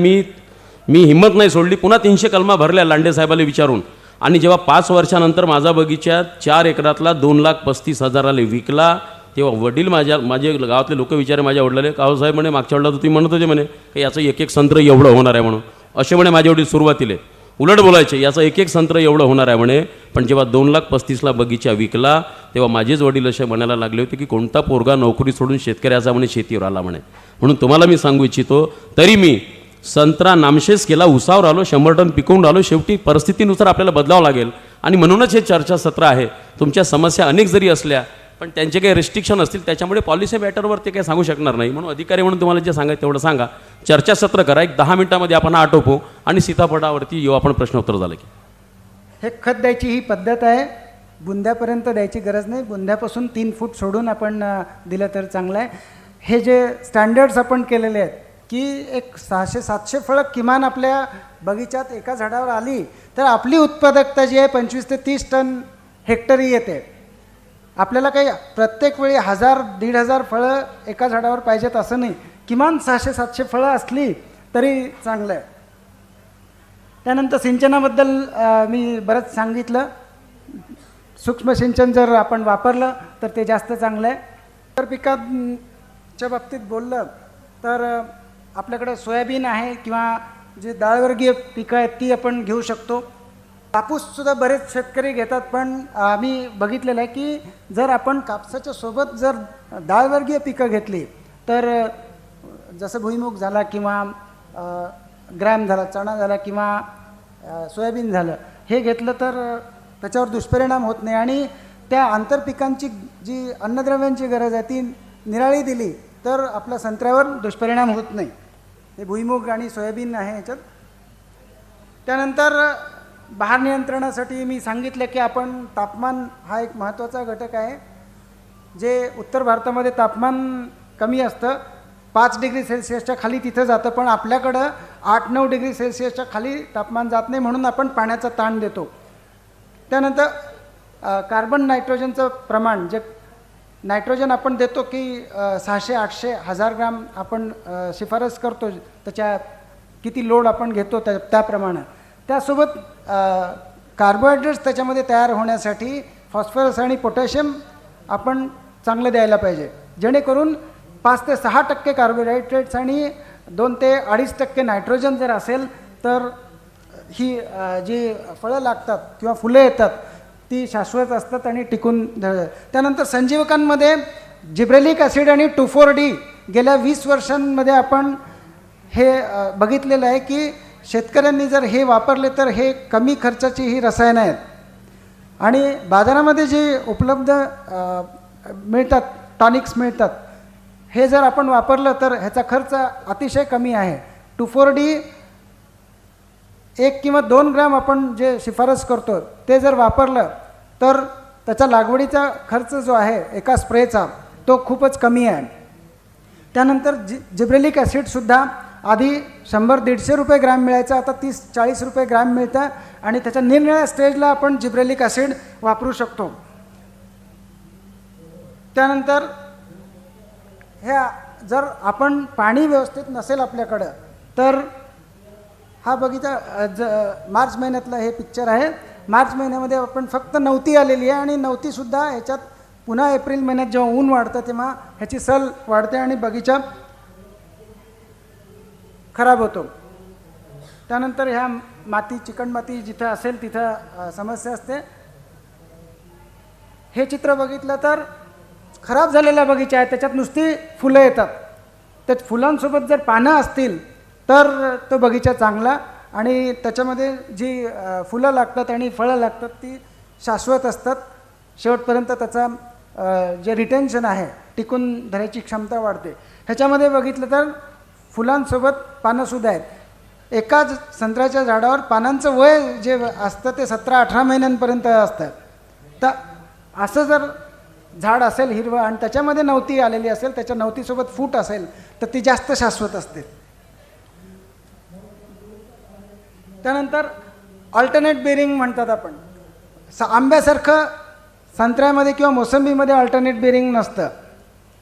मी हिंमत नाही सोडली, पुन्हा 300 कलमा भरल्या लांडे साहेबाला विचारून. आणि जेव्हा 5 वर्षानंतर माझा बगीचा 4 एकरातला 2,35,000 विकला, तेव्हा वडील माझे गावातले लोक विचारे माझ्या वडिलाले, का हो साहेब म्हणे मागच्या वडिला तुम्ही म्हणत होते म्हणे की याचं एक संत्र एवढं होणार आहे म्हणून. असे म्हणे माझे वडील सुरुवातीले उलट बोलायचे, याचं एक संत्र एवढं होणार आहे म्हणे. पण जेव्हा 2,35,000 बगीचा विकला तेव्हा माझेच वडील असे म्हणायला लागले होते की कोणता पोरगा नोकरी सोडून शेतकऱ्याचा म्हणे शेतीवर आला म्हणे. म्हणून तुम्हाला मी सांगू इच्छितो, तरी मी संत्रा नामशेष केला, उसावर आलो, 100 टन पिकवून आलो. शेवटी परिस्थितीनुसार आपल्याला बदलावं लागेल. आणि म्हणूनच हे चर्चासत्र आहे. तुमच्या समस्या अनेक जरी असल्या पण त्यांचे काही रिस्ट्रिक्शन असतील त्याच्यामुळे पॉलिसी मॅटरवर ते काही सांगू शकणार नाही. म्हणून अधिकारी म्हणून तुम्हाला जे सांगायचं तेवढं सांगा, चर्चासत्र करा, एक 10 मिनिटामध्ये आपण आटोपू आणि सीताफळावरती येऊ आपण. प्रश्नोत्तर झालं की हे खत द्यायची ही पद्धत आहे, बुंद्यापर्यंत द्यायची गरज नाही. बुंद्यापासून 3 फूट सोडून आपण दिलं तर चांगलं आहे. हे जे स्टँडर्ड्स आपण केलेले आहेत की एक 600-700 फळं किमान आपल्या बगीच्यात एका झाडावर आली तर आपली उत्पादकता जी आहे 25 ते 30 टन हेक्टरी येते. आपल्याला काही प्रत्येक वेळी 1000-1500 फळं एका झाडावर पाहिजेत असं नाही, किमान 600-700 फळं असली तरी चांगलं आहे. त्यानंतर सिंचनाबद्दल मी बरंच सांगितलं. सूक्ष्म सिंचन जर आपण वापरलं तर ते जास्त चांगलं आहे. तर पिकाच्या बाबतीत बोललं तर आपल्याकडं सोयाबीन आहे किंवा जी डाळवर्गीय पिकं आहेत ती आपण घेऊ शकतो. कापूससुद्धा बरेच शेतकरी घेतात, पण आम्ही बघितलेलं आहे की जर आपण कापसाच्या सोबत जर डाळवर्गीय पिकं घेतली तर जसं भुईमुग झाला किंवा ग्रॅम झाला, चणा झाला किंवा सोयाबीन झालं, हे घेतलं तर त्याच्यावर दुष्परिणाम होत नाही. आणि त्या आंतरपिकांची जी अन्नद्रव्यांची गरज आहे ती निराळी दिली तर आपल्या संत्र्यावर दुष्परिणाम होत नाही. हे भुईमुग आणि सोयाबीन आहे याच्यात. त्यानंतर बहार नियंत्रणासाठी मी सांगितलं की आपण तापमान हा एक महत्त्वाचा घटक आहे. जे उत्तर भारतामध्ये तापमान कमी असतं, 5 डिग्री सेल्सिअसच्या खाली तिथं जातं, पण आपल्याकडं 8-9 डिग्री सेल्सिअसच्या खाली तापमान जात नाही, म्हणून आपण पाण्याचा ताण देतो. त्यानंतर कार्बन नायट्रोजनचं प्रमाण, जे नायट्रोजन आपण देतो की 600-800-1000 ग्राम आपण शिफारस करतो, त्याच्या किती लोड आपण घेतो त्याप्रमाणे. त्यासोबत कार्बोहायड्रेट्स त्याच्यामध्ये तयार होण्यासाठी फॉस्फरस आणि पोटॅशियम आपण चांगलं द्यायला पाहिजे, जेणेकरून 5 ते 6% कार्बोहायड्रेट्स आणि 2 ते 2.5% नायट्रोजन जर असेल तर ही जी फळं लागतात किंवा फुलं येतात ती शाश्वत असतात आणि टिकून. त्यानंतर संजीवकांमध्ये जिब्रेलिक ॲसिड आणि 2,4-D गेल्या 20 वर्षांमध्ये आपण हे बघितलेलं आहे की शेतकऱ्यांनी जर हे वापरले तर हे कमी खर्चाची ही रसायनं आहेत. आणि बाजारामध्ये जे उपलब्ध मिळतात, टॉनिक्स मिळतात, हे जर आपण वापरलं तर ह्याचा खर्च अतिशय कमी आहे. 2,4-D 1 किंवा 2 ग्रॅम आपण जे शिफारस करतो ते जर वापरलं तर त्याचा लागवडीचा खर्च जो आहे एका स्प्रेचा तो खूपच कमी आहे. त्यानंतर जिब्रेलिक ॲसिडसुद्धा आधी 100-150 रुपये ग्रॅम मिळायचं, आता 30-40 रुपये ग्रॅम मिळतं. आणि त्याच्या निरनिराळ्या स्टेजला आपण जिब्रेलिक ॲसिड वापरू शकतो. त्यानंतर ह्या जर आपण पाणी व्यवस्थित नसेल आपल्याकडं तर हा बगीचा मार्च महिन्यातला हे पिक्चर आहे. मार्च महिन्यामध्ये आपण फक्त नवती आलेली आहे आणि नवतीसुद्धा ह्याच्यात पुन्हा एप्रिल महिन्यात जेव्हा ऊन वाढतं तेव्हा ह्याची सल वाढते आणि बगीचा खराब होतो. त्यानंतर ह्या माती, चिकणमाती जिथं असेल तिथं समस्या असते. हे चित्र बघितलं तर खराब झालेला बगीचा आहे, त्याच्यात नुसती फुलं येतात. त्यात फुलांसोबत जर पानं असतील तर तो बगीचा चांगला आणि त्याच्यामध्ये जी फुलं लागतात आणि फळं लागतात ती शाश्वत असतात. शेवटपर्यंत त्याचा जे रिटेन्शन आहे, टिकून धरायची क्षमता वाढते. ह्याच्यामध्ये बघितलं तर फुलांसोबत पानंसुद्धा आहेत. एकाच संत्र्याच्या झाडावर पानांचं वय जे असतं ते 17-18 महिन्यांपर्यंत असतं. तर असं जर झाड असेल हिरवं आणि त्याच्यामध्ये नवती आलेली असेल, त्याच्या नवतीसोबत फूट असेल तर ती जास्त शाश्वत असते. त्यानंतर ऑल्टरनेट बेरिंग म्हणतात आपण. आंब्यासारखं संत्र्यामध्ये किंवा मोसंबीमध्ये अल्टरनेट बेरिंग नसतं.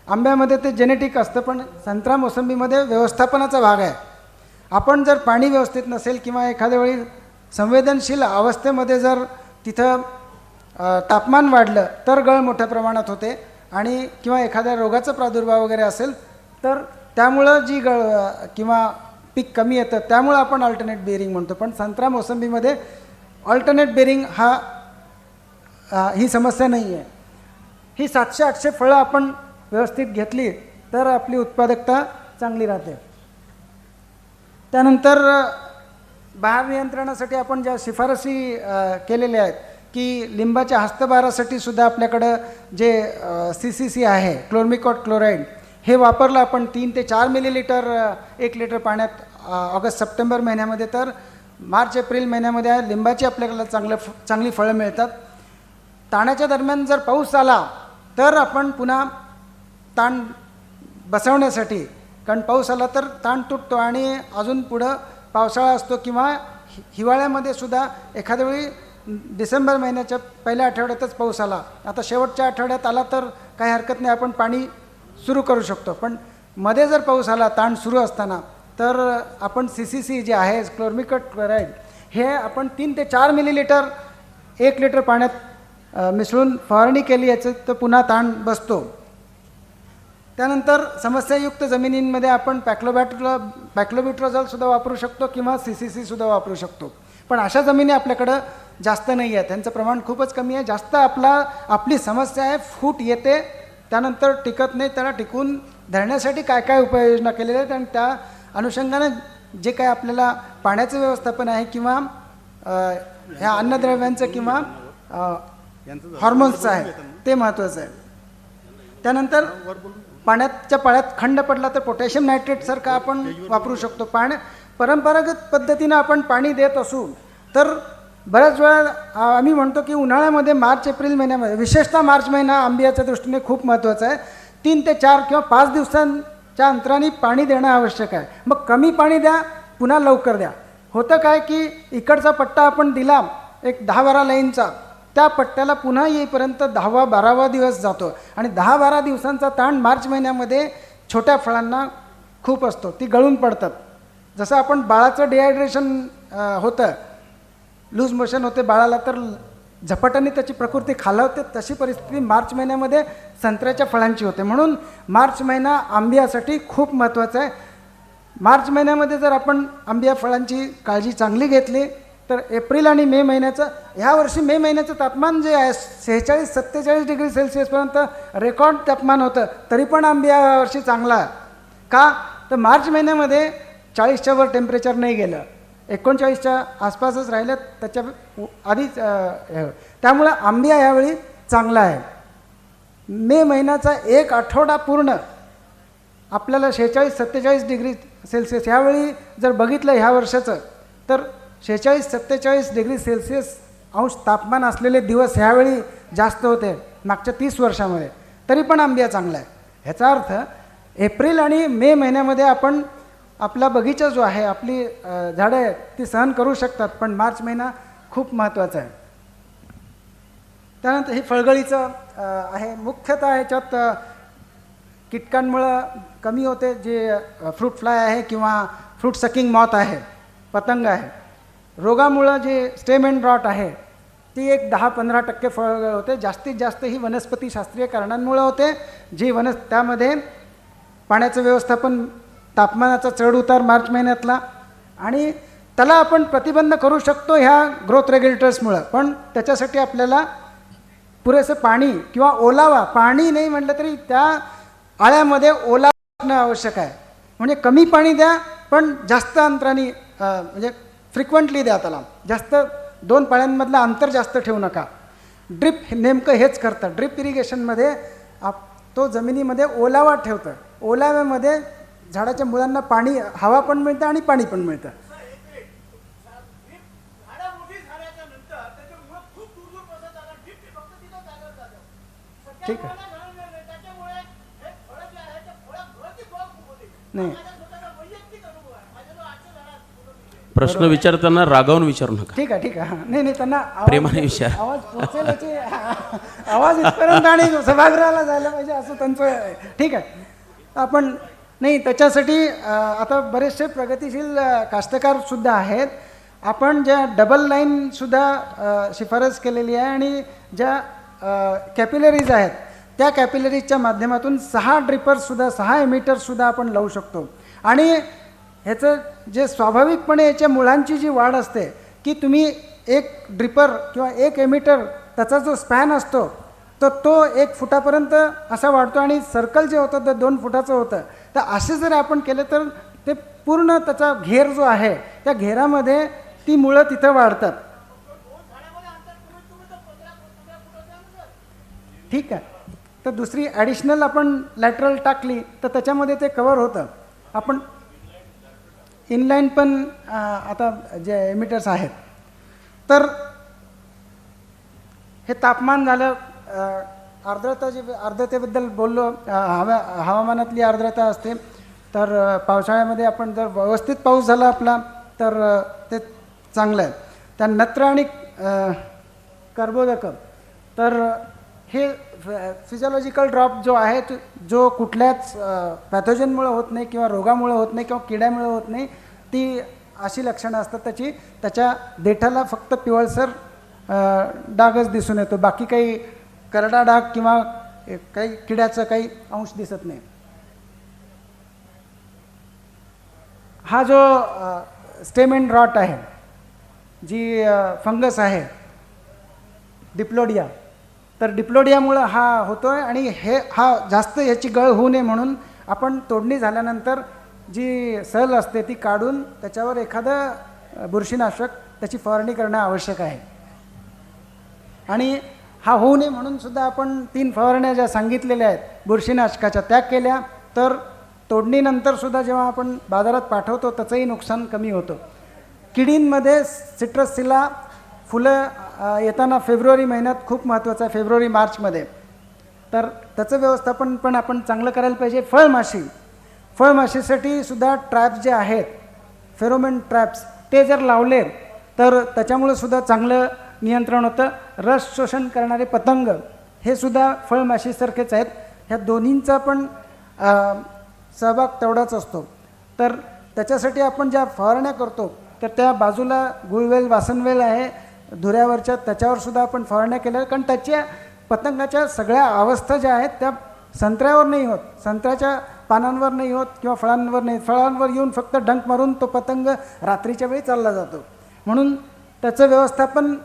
आंब्यामध्ये ते जेनेटिक असतं, पण संत्रा मोसंबीमध्ये व्यवस्थापनाचा भाग आहे. आपण जर पाणी व्यवस्थित नसेल किंवा एखाद्या वेळी संवेदनशील अवस्थेमध्ये जर तिथं तापमान वाढलं तर गळ मोठ्या प्रमाणात होते आणि किंवा एखाद्या रोगाचा प्रादुर्भाव वगैरे असेल तर त्यामुळं जी गळ किंवा पीक कमी येतं, त्यामुळं आपण अल्टरनेट बेरिंग म्हणतो. पण संत्रा मोसंबीमध्ये अल्टरनेट बेरिंग ही समस्या नाही आहे. ही 700-800 फळं आपण व्यवस्थित घेतली तर आपली उत्पादकता चांगली राहते. त्यानंतर बहार नियंत्रणासाठी आपण ज्या शिफारसी केलेल्या आहेत की लिंबाच्या हस्तभारासाठी सुद्धा आपल्याकडं जे CCC आहे, क्लोर्मिकॉट क्लोराईड, हे वापरलं आपण 3 ते 4 मिलीलिटर 1 लिटर पाण्यात ऑगस्ट सप्टेंबर महिन्यामध्ये. तर मार्च एप्रिल महिन्यामध्ये लिंबाची आपल्याला चांगली फळं मिळतात. ताणाच्या दरम्यान जर पाऊस आला तर आपण पुन्हा ताण बसवण्यासाठी, कारण पाऊस आला तर ताण तुटतो आणि अजून पुढं पावसाळा असतो किंवा हिवाळ्यामध्ये सुद्धा एखाद्या वेळी डिसेंबर महिन्याच्या पहिल्या आठवड्यातच पाऊस आला, आता शेवटच्या आठवड्यात आला तर काही हरकत नाही, आपण पाणी सुरू करू शकतो. पण मध्ये जर पाऊस आला ताण सुरू असताना तर आपण CCC जे आहे, क्लोर्मिकॉट क्लोराईड, हे आपण 3 ते 4 मिलीलिटर 1 लिटर पाण्यात मिसळून फवारणी केली याचं तर पुन्हा ताण बसतो. त्यानंतर समस्यायुक्त जमिनींमध्ये आपण पॅक्लोबिट्रोझॉलसुद्धा वापरू शकतो किंवा CCC सुद्धा वापरू शकतो. पण अशा जमिनी आपल्याकडं जास्त नाही आहेत, त्यांचं प्रमाण खूपच कमी आहे. जास्त आपली समस्या आहे फूट येते त्यानंतर टिकत नाही, त्याला टिकून धरण्यासाठी काय काय उपाययोजना केलेल्या आहेत आणि त्या अनुषंगाने जे काय आपल्याला पाण्याचं व्यवस्थापन आहे किंवा ह्या अन्नद्रव्यांचं किंवा हॉर्मोन्सचं आहे ते महत्त्वाचं आहे. त्यानंतर पाण्याच्या पाळ्यात खंड पडला तर पोटॅशियम नायट्रेटसारखं आपण वापरू शकतो. परंपरागत पद्धतीनं आपण पाणी देत असू तर बऱ्याच वेळा आम्ही म्हणतो की उन्हाळ्यामध्ये मार्च एप्रिल महिन्यामध्ये, विशेषतः मार्च महिना आंब्याच्या दृष्टीने खूप महत्त्वाचा आहे. 3 ते 4 किंवा 5 दिवसांच्या अंतराने पाणी देणं आवश्यक आहे. मग कमी पाणी द्या, पुन्हा लवकर द्या. होतं काय की इकडचा पट्टा आपण दिला एक 10-12 लाईनचा, त्या पट्ट्याला पुन्हा येईपर्यंत 10वा-12वा दिवस जातो आणि 10-12 दिवसांचा ताण मार्च महिन्यामध्ये छोट्या फळांना खूप असतो, ती गळून पडतात. जसं आपण बाळाचं डिहायड्रेशन होतं, लूज मोशन होते बाळाला, तर झपाट्याने त्याची प्रकृती खालावते, तशी परिस्थिती मार्च महिन्यामध्ये संत्र्याच्या फळांची होते. म्हणून मार्च महिना आंब्यासाठी खूप महत्त्वाचा आहे. मार्च महिन्यामध्ये जर आपण आंब्या फळांची काळजी चांगली घेतली तर एप्रिल आणि मे महिन्याचं, ह्या वर्षी मे महिन्याचं तापमान जे आहे 46-47 डिग्री सेल्सिअसपर्यंत रेकॉर्ड तापमान होतं, तरी पण आंबा या वर्षी चांगला आहे. का तर मार्च महिन्यामध्ये 40च्या वर टेम्परेचर नाही गेलं, 39च्या आसपासच राहिलं त्याच्या आधीच. त्यामुळं आंबा यावेळी चांगला आहे. मे महिन्याचा 1 आठवडा पूर्ण आपल्याला 46-47 डिग्री सेल्सिअस, ह्यावेळी जर बघितलं ह्या वर्षाचं तर 46-47 डिग्री सेल्सिअस अंश तापमान असलेले दिवस ह्यावेळी जास्त होते मागच्या 30 वर्षामध्ये, तरी पण आंबा चांगला आहे. ह्याचा अर्थ एप्रिल आणि मे महिन्यामध्ये आपण आपला बगीचा जो आहे, आपली झाडं आहेत ती सहन करू शकतात, पण मार्च महिना खूप महत्त्वाचा आहे. त्यानंतर ही फळगळीचं आहे, मुख्यतः ह्याच्यात कीटकांमुळं कमी होते, जे फ्रूट फ्लाय आहे किंवा फ्रूट सकिंग मॉथ आहे, पतंग आहे. रोगामुळं जे स्टेम एंड रॉट आहे ती एक 10-15% फळगळ होते. जास्तीत जास्त ही वनस्पतीशास्त्रीय कारणांमुळे होते, जी त्यामध्ये पाण्याचं व्यवस्थापन, तापमानाचा चढ उतार मार्च महिन्यातला, आणि त्याला आपण प्रतिबंध करू शकतो ह्या ग्रोथ रेग्युलेटर्समुळं. पण त्याच्यासाठी आपल्याला पुरेसं पाणी किंवा ओलावा, पाणी नाही म्हटलं तरी त्या आळ्यामध्ये ओलावा असणं आवश्यक आहे. म्हणजे कमी पाणी द्या पण जास्त अंतराने, म्हणजे फ्रिक्वेंटली द्या त्याला. जास्त 2 पाळ्यांमधलं अंतर जास्त ठेवू नका. ड्रिप नेमकं हेच करतं. ड्रिप इरिगेशनमध्ये तो जमिनीमध्ये ओलावा ठेवतं. ओलाव्यामध्ये झाडाच्या मुळांना पाणी, हवा पण मिळतं आणि पाणी पण मिळतं. ठीक आहे. नाही प्रश्न विचारताना रागावून विचारू नका. ठीक आहे ठीक आहे. हां नाही नाही त्यांना प्रेमाने विचार. आवाज पोचेल याची आवाज इथपर्यंत आणि सभागृहाला जायला पाहिजे असं त्यांचं आहे. ठीक आहे. आपण नाही त्याच्यासाठी आता बरेचसे प्रगतिशील कास्तकारसुद्धा आहेत. आपण ज्या डबल लाईनसुद्धा शिफारस केलेली आहे आणि ज्या कॅपिलरीज आहेत त्या कॅपिलरीजच्या माध्यमातून 6 ड्रिपर्ससुद्धा 6 एमिटर्ससुद्धा आपण लावू शकतो. आणि ह्याचं जे स्वाभाविकपणे याच्या मुळांची जी वाढ असते की तुम्ही एक ड्रिपर किंवा एक एमिटर त्याचा जो स्पॅन असतो तर तो 1 फुटापर्यंत असा वाढतो आणि सर्कल जे होतं ते 2 फुटाचं होतं. तर असे जर आपण केलं तर ते पूर्ण त्याचा घेर जो आहे त्या घेरामध्ये ती मुळं तिथं वाढतात. ठीक आहे. तर दुसरी ॲडिशनल आपण लॅटरल टाकली तर त्याच्यामध्ये ते कवर होतं. आपण इनलाईन पण आता जे एमिटर्स आहेत तर हे तापमान झालं. आर्द्रतेबद्दल बोललो. हवामानातली आर्द्रता असते तर पावसाळ्यामध्ये आपण जर व्यवस्थित पाऊस झाला आपला तर ते चांगलं आहे. त्या नत्र आणि कर्बोदकं तर हे फिजिओलॉजिकल ड्रॉप जो आहे जो कुठल्याच पॅथोजनमुळे होत नाही किंवा रोगामुळे होत नाही किंवा किड्यामुळे होत नाही. ती अशी लक्षणं असतात त्याची. त्याच्या देठाला फक्त पिवळसर डागच दिसून येतो. बाकी काही करडा डाग किंवा काही किड्याचं काही अंश दिसत नाही. हा जो स्टेम एंड रॉट आहे जी फंगस आहे डिप्लोडिया तर डिप्लोडियामुळं हा होतो आहे. आणि हा जास्त याची गळ होऊ नये म्हणून आपण तोडणी झाल्यानंतर जी सल असते ती काढून त्याच्यावर एखादं बुरशीनाशक त्याची फवारणी करणं आवश्यक आहे. आणि हा होऊ नये म्हणून सुद्धा आपण 3 फवारण्या ज्या सांगितलेल्या आहेत बुरशीनाशकाच्या त्या केल्या तर तोडणीनंतर सुद्धा जेव्हा आपण बाजारात पाठवतो त्याचंही नुकसान कमी होतं. किडींमध्ये सिट्रसला फुलं येताना फेब्रुवारी महिन्यात खूप महत्त्वाचं आहे. फेब्रुवारी मार्चमध्ये तर त्याचं व्यवस्थापन पण आपण चांगलं करायला पाहिजे. फळमाशीसाठी सुद्धा ट्रॅप्स जे आहेत फेरोमेन ट्रॅप्स ते जर लावले तर त्याच्यामुळे सुद्धा चांगलं नियंत्रण होतं. रस शोषण करणारे पतंग हे सुद्धा फळमाशीसारखेच आहेत. ह्या दोन्हींचा पण सहभाग तेवढाच असतो. तर त्याच्यासाठी आपण ज्या फवारण्या करतो तर त्या बाजूला गुळवेल वासनवेल आहे धुऱ्यावरच्या त्याच्यावर सुद्धा आपण फवारण्या केल्या. कारण त्याच्या पतंगाच्या सगळ्या अवस्था ज्या आहेत त्या संत्र्यावर नाही होत. संत्र्याच्या पानांवर नाही होत किंवा फळांवर नाही. फळांवर येऊन फक्त डंक मारून तो पतंग रात्रीच्या वेळी चालला जातो. म्हणून त्याचं व्यवस्थापन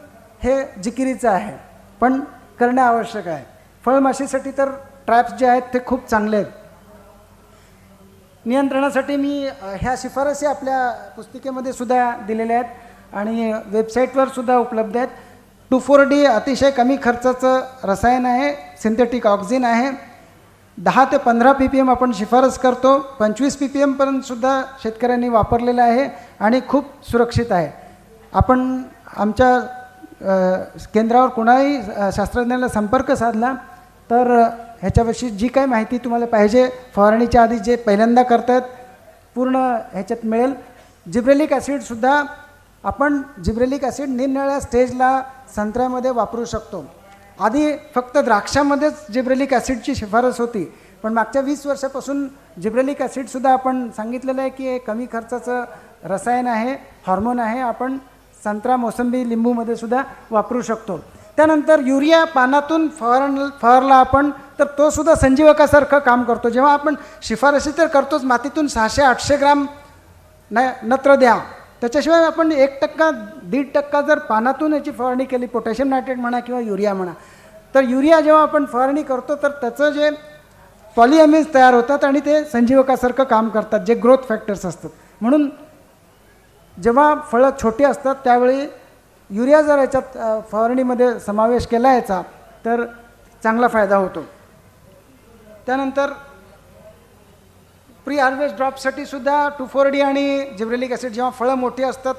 हे जिकिरीचं आहे पण करणे आवश्यक आहे. फळमाशीसाठी तर ट्रॅप्स जे आहेत ते खूप चांगले आहेत. नियंत्रणासाठी मी ह्या शिफारसी आपल्या पुस्तिकेमध्ये सुद्धा दिलेल्या आहेत आणि वेबसाईटवर सुद्धा उपलब्ध आहेत. 2,4-D अतिशय कमी खर्चाचं रसायन आहे. सिंथेटिक ऑक्झिन आहे. 10 ते 15 ppm आपण शिफारस करतो. 25 ppm पर्यंतसुद्धा शेतकऱ्यांनी वापरलेलं आहे आणि खूप सुरक्षित आहे. आपण आमच्या केंद्रावर कोणाही शास्त्रज्ञाला संपर्क साधला तर ह्याच्याविषयी जी काही माहिती तुम्हाला पाहिजे फवारणीच्या आधी जे पहिल्यांदा करतात पूर्ण ह्याच्यात मिळेल. जिब्रेलिक ॲसिडसुद्धा आपण जिब्रेलिक ॲसिड निरनिराळ्या स्टेजला संत्र्यामध्ये वापरू शकतो. आधी फक्त द्राक्षामध्येच जिब्रेलिक ॲसिडची शिफारस होती पण मागच्या 20 वर्षापासून जिब्रेलिक ॲसिडसुद्धा आपण सांगितलेलं आहे की हे कमी खर्चाचं रसायन आहे, हॉर्मोन आहे. आपण संत्रा मोसंबी लिंबूमध्ये सुद्धा वापरू शकतो. त्यानंतर युरिया पानातून फवारला आपण तर तो सुद्धा संजीवकासारखं काम करतो. जेव्हा आपण शिफारशी तर करतोच मातीतून 600-800 ग्राम नत्र द्या. त्याच्याशिवाय आपण 1%, 1.5% जर पानातून याची फवारणी केली पोटॅशियम नायट्रेट म्हणा किंवा युरिया म्हणा तर युरिया जेव्हा आपण फवारणी करतो तर त्याचं जे पॉलिॲमिन्स तयार होतात आणि ते संजीवकासारखं काम करतात जे ग्रोथ फॅक्टर्स असतात. म्हणून जेव्हा फळं छोटी असतात त्यावेळी युरिया जर याच्यात फवारणीमध्ये समावेश केला याचा तर चांगला फायदा होतो. त्यानंतर प्री हार्वेस्ट ड्रॉपसाठी सुद्धा 2,4-D आणि जिब्रेलिक ॲसिड जेव्हा फळं मोठी असतात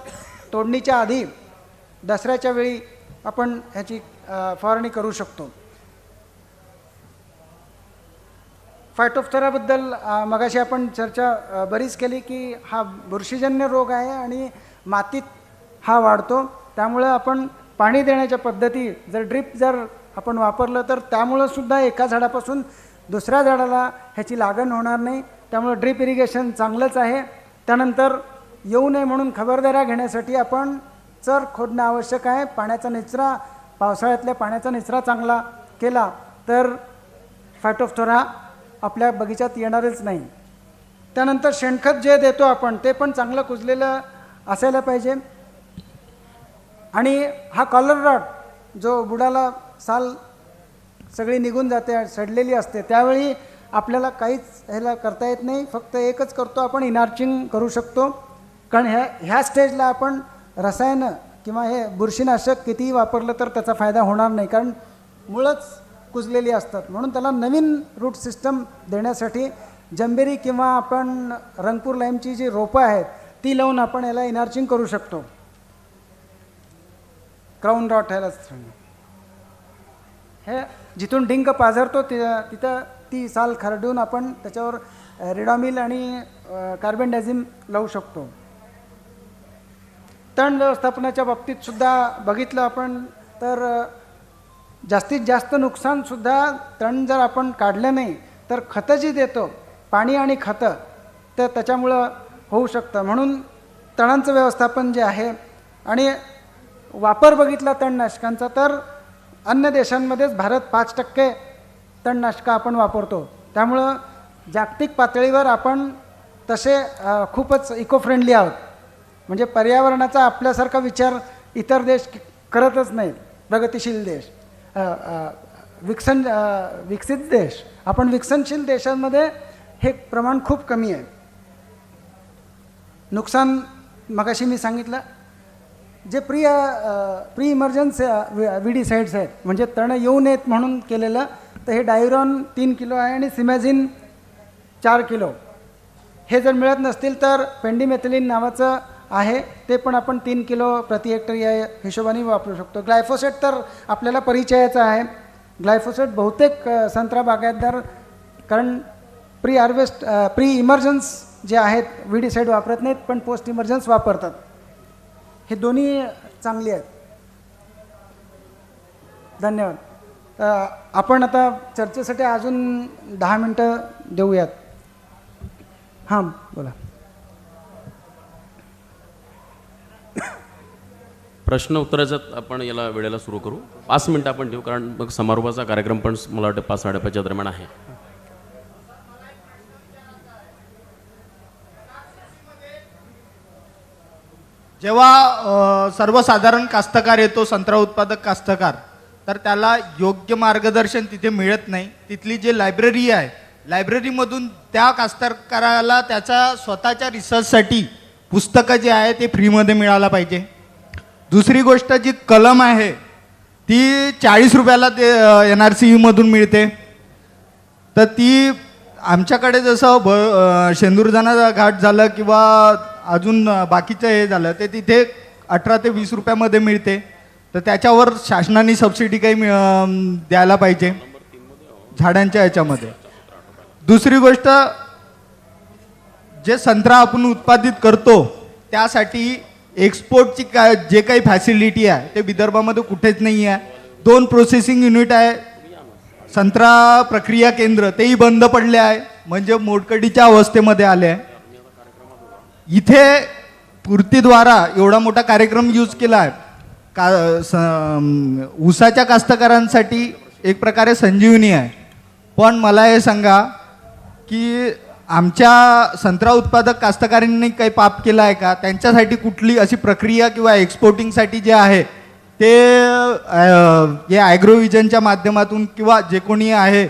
तोडणीच्या आधी दसऱ्याच्या वेळी आपण ह्याची फवारणी करू शकतो. फायटोप्थेराबद्दल मगाशी आपण चर्चा बरीच केली की हा बुरशीजन्य रोग आहे आणि मातीत हा वाढतो. त्यामुळं आपण पाणी देण्याच्या पद्धती जर ड्रिप जर आपण वापरलं तर त्यामुळं सुद्धा एका झाडापासून दुसऱ्या झाडाला ह्याची लागण होणार नाही. त्यामुळं ड्रिप इरिगेशन चांगलंच आहे. त्यानंतर येऊ नये म्हणून खबरदाऱ्या घेण्यासाठी आपण चर खोदणं आवश्यक आहे. पाण्याचा निचरा, पावसाळ्यातल्या पाण्याचा निचरा चांगला केला तर फायटोफथोरा आपल्या बगीचात येणारच नाही. त्यानंतर शेणखत जे देतो आपण ते पण चांगलं कुजलेलं असायला पाहिजे. आणि हा कॉलर रॉट जो बुडाला साल सगळी निघून जाते, सडलेली असते, त्यावेळी आपल्याला काहीच ह्याला करता येत नाही. फक्त एकच करतो आपण, इनार्चिंग करू शकतो. कारण ह्या स्टेजला आपण रसायनं किंवा हे बुरशीनाशक कितीही वापरलं तर त्याचा फायदा होणार नाही, कारण मुळंच कुजलेली असतात. म्हणून त्याला नवीन रूट सिस्टम देण्यासाठी जंबेरी किंवा आपण रंगपूर लाईमची जी रोपं आहेत ती लावून आपण याला इनार्चिंग करू शकतो. क्राऊन रॉट ह्याला हे जिथून डिंक पाझरतो तिथं ती साल खरडून आपण त्याच्यावर रिडॉमिल आणि कार्बेंडाझिम लावू शकतो. तण व्यवस्थापनाच्या बाबतीत सुद्धा बघितलं आपण तर जास्तीत जास्त नुकसानसुद्धा तण जर आपण काढलं नाही तर खतं जी देतो, पाणी आणि खतं, तर त्याच्यामुळं होऊ शकतं. म्हणून तणांचं व्यवस्थापन जे आहे आणि वापर बघितला तणनाशकांचा तर अन्य देशांमध्येच भारत 5% तणनाशकं आपण वापरतो. त्यामुळं जागतिक पातळीवर आपण तसे खूपच इको फ्रेंडली आहोत. म्हणजे पर्यावरणाचा आपल्यासारखा विचार इतर देश करतच नाहीत. प्रगतिशील देश, विकसित देश, आपण विकसनशील देशांमध्ये हे प्रमाण खूप कमी आहे. नुकसान मगाशी मी सांगितलं. जे प्री इमर्जन्स विडीसाइड्स आहेत म्हणजे तण येऊ नयेत म्हणून केलेलं, तर हे डायुरॉन 3 किलो आहे आणि सिमॅझिन 4 किलो. हे जर मिळत नसतील तर पेंडिमेथिलिन नावाचं आहे, ते पण आपण 3 किलो प्रति हेक्टर या हिशोबाने वापरू शकतो. ग्लायफोसेट तर आपल्याला परिचयाचं आहे. ग्लायफोसेट बहुतेक संत्रा बागायतदार कारण प्री इमर्जन्स जे आहेत विडीसाइड वापरत नाहीत, पण पोस्ट इमर्जन्स वापरतात. हे दोन्ही चांगली आहेत. धन्यवाद. आपण आता चर्चेसाठी अजून 10 मिनटं देऊयात. हां बोला. प्रश्न उत्तराचा आपण याला वेळेला सुरू करू. 5 मिनटं आपण ठेवू, कारण मग समारोपाचा कार्यक्रम पण मला वाटतं 5-5:30च्या दरम्यान आहे. जेव्हा सर्वसाधारण कास्तकार येतो, संत्रा उत्पादक कास्तकार, तर त्याला योग्य मार्गदर्शन तिथे मिळत नाही. तिथली जी लायब्ररी आहे, लायब्ररीमधून त्या कास्तकाराला त्याच्या स्वतःच्या रिसर्चसाठी पुस्तकं जे आहे ते फ्रीमध्ये मिळायला पाहिजे. दुसरी गोष्ट, जी कलम आहे ती 40 रुपयाला ते NRCEमधून मिळते. तर ती आमच्याकडे जसं शेंदूरजाना घाट झालं किंवा अजून बाकीचं हे झालं, ते तिथे 18 ते 20 रुपयामध्ये मिळते. तर त्याच्यावर शासनाने सबसिडी काही द्यायला पाहिजे झाडांच्या याच्यामध्ये. दुसरी गोष्ट, जे संत्रा आपण उत्पादित करतो त्यासाठी एक्सपोर्टची जे काही फॅसिलिटी आहे ते विदर्भामध्ये कुठेच नाही आहे. 2 प्रोसेसिंग युनिट आहे, संत्रा प्रक्रिया केंद्र, तेही बंद पडले आहे, म्हणजे मोडकळीच्या अवस्थेमध्ये आले आहे. इथे पूर्तीद्वारा एवढा मोठा कार्यक्रम यूज केला आहे ऊसाच्या कास्तकारांसाठी, एक प्रकारे संजीवनी आहे. पण मला हे सांगा की आमच्या संत्रा उत्पादक कास्तकारांनी काही पाप केला आहे का? त्यांच्यासाठी कुठली अशी प्रक्रिया किंवा एक्सपोर्टिंगसाठी जे आहे ते हे ॲग्रोव्हिजनच्या माध्यमातून किंवा जे कोणी आहे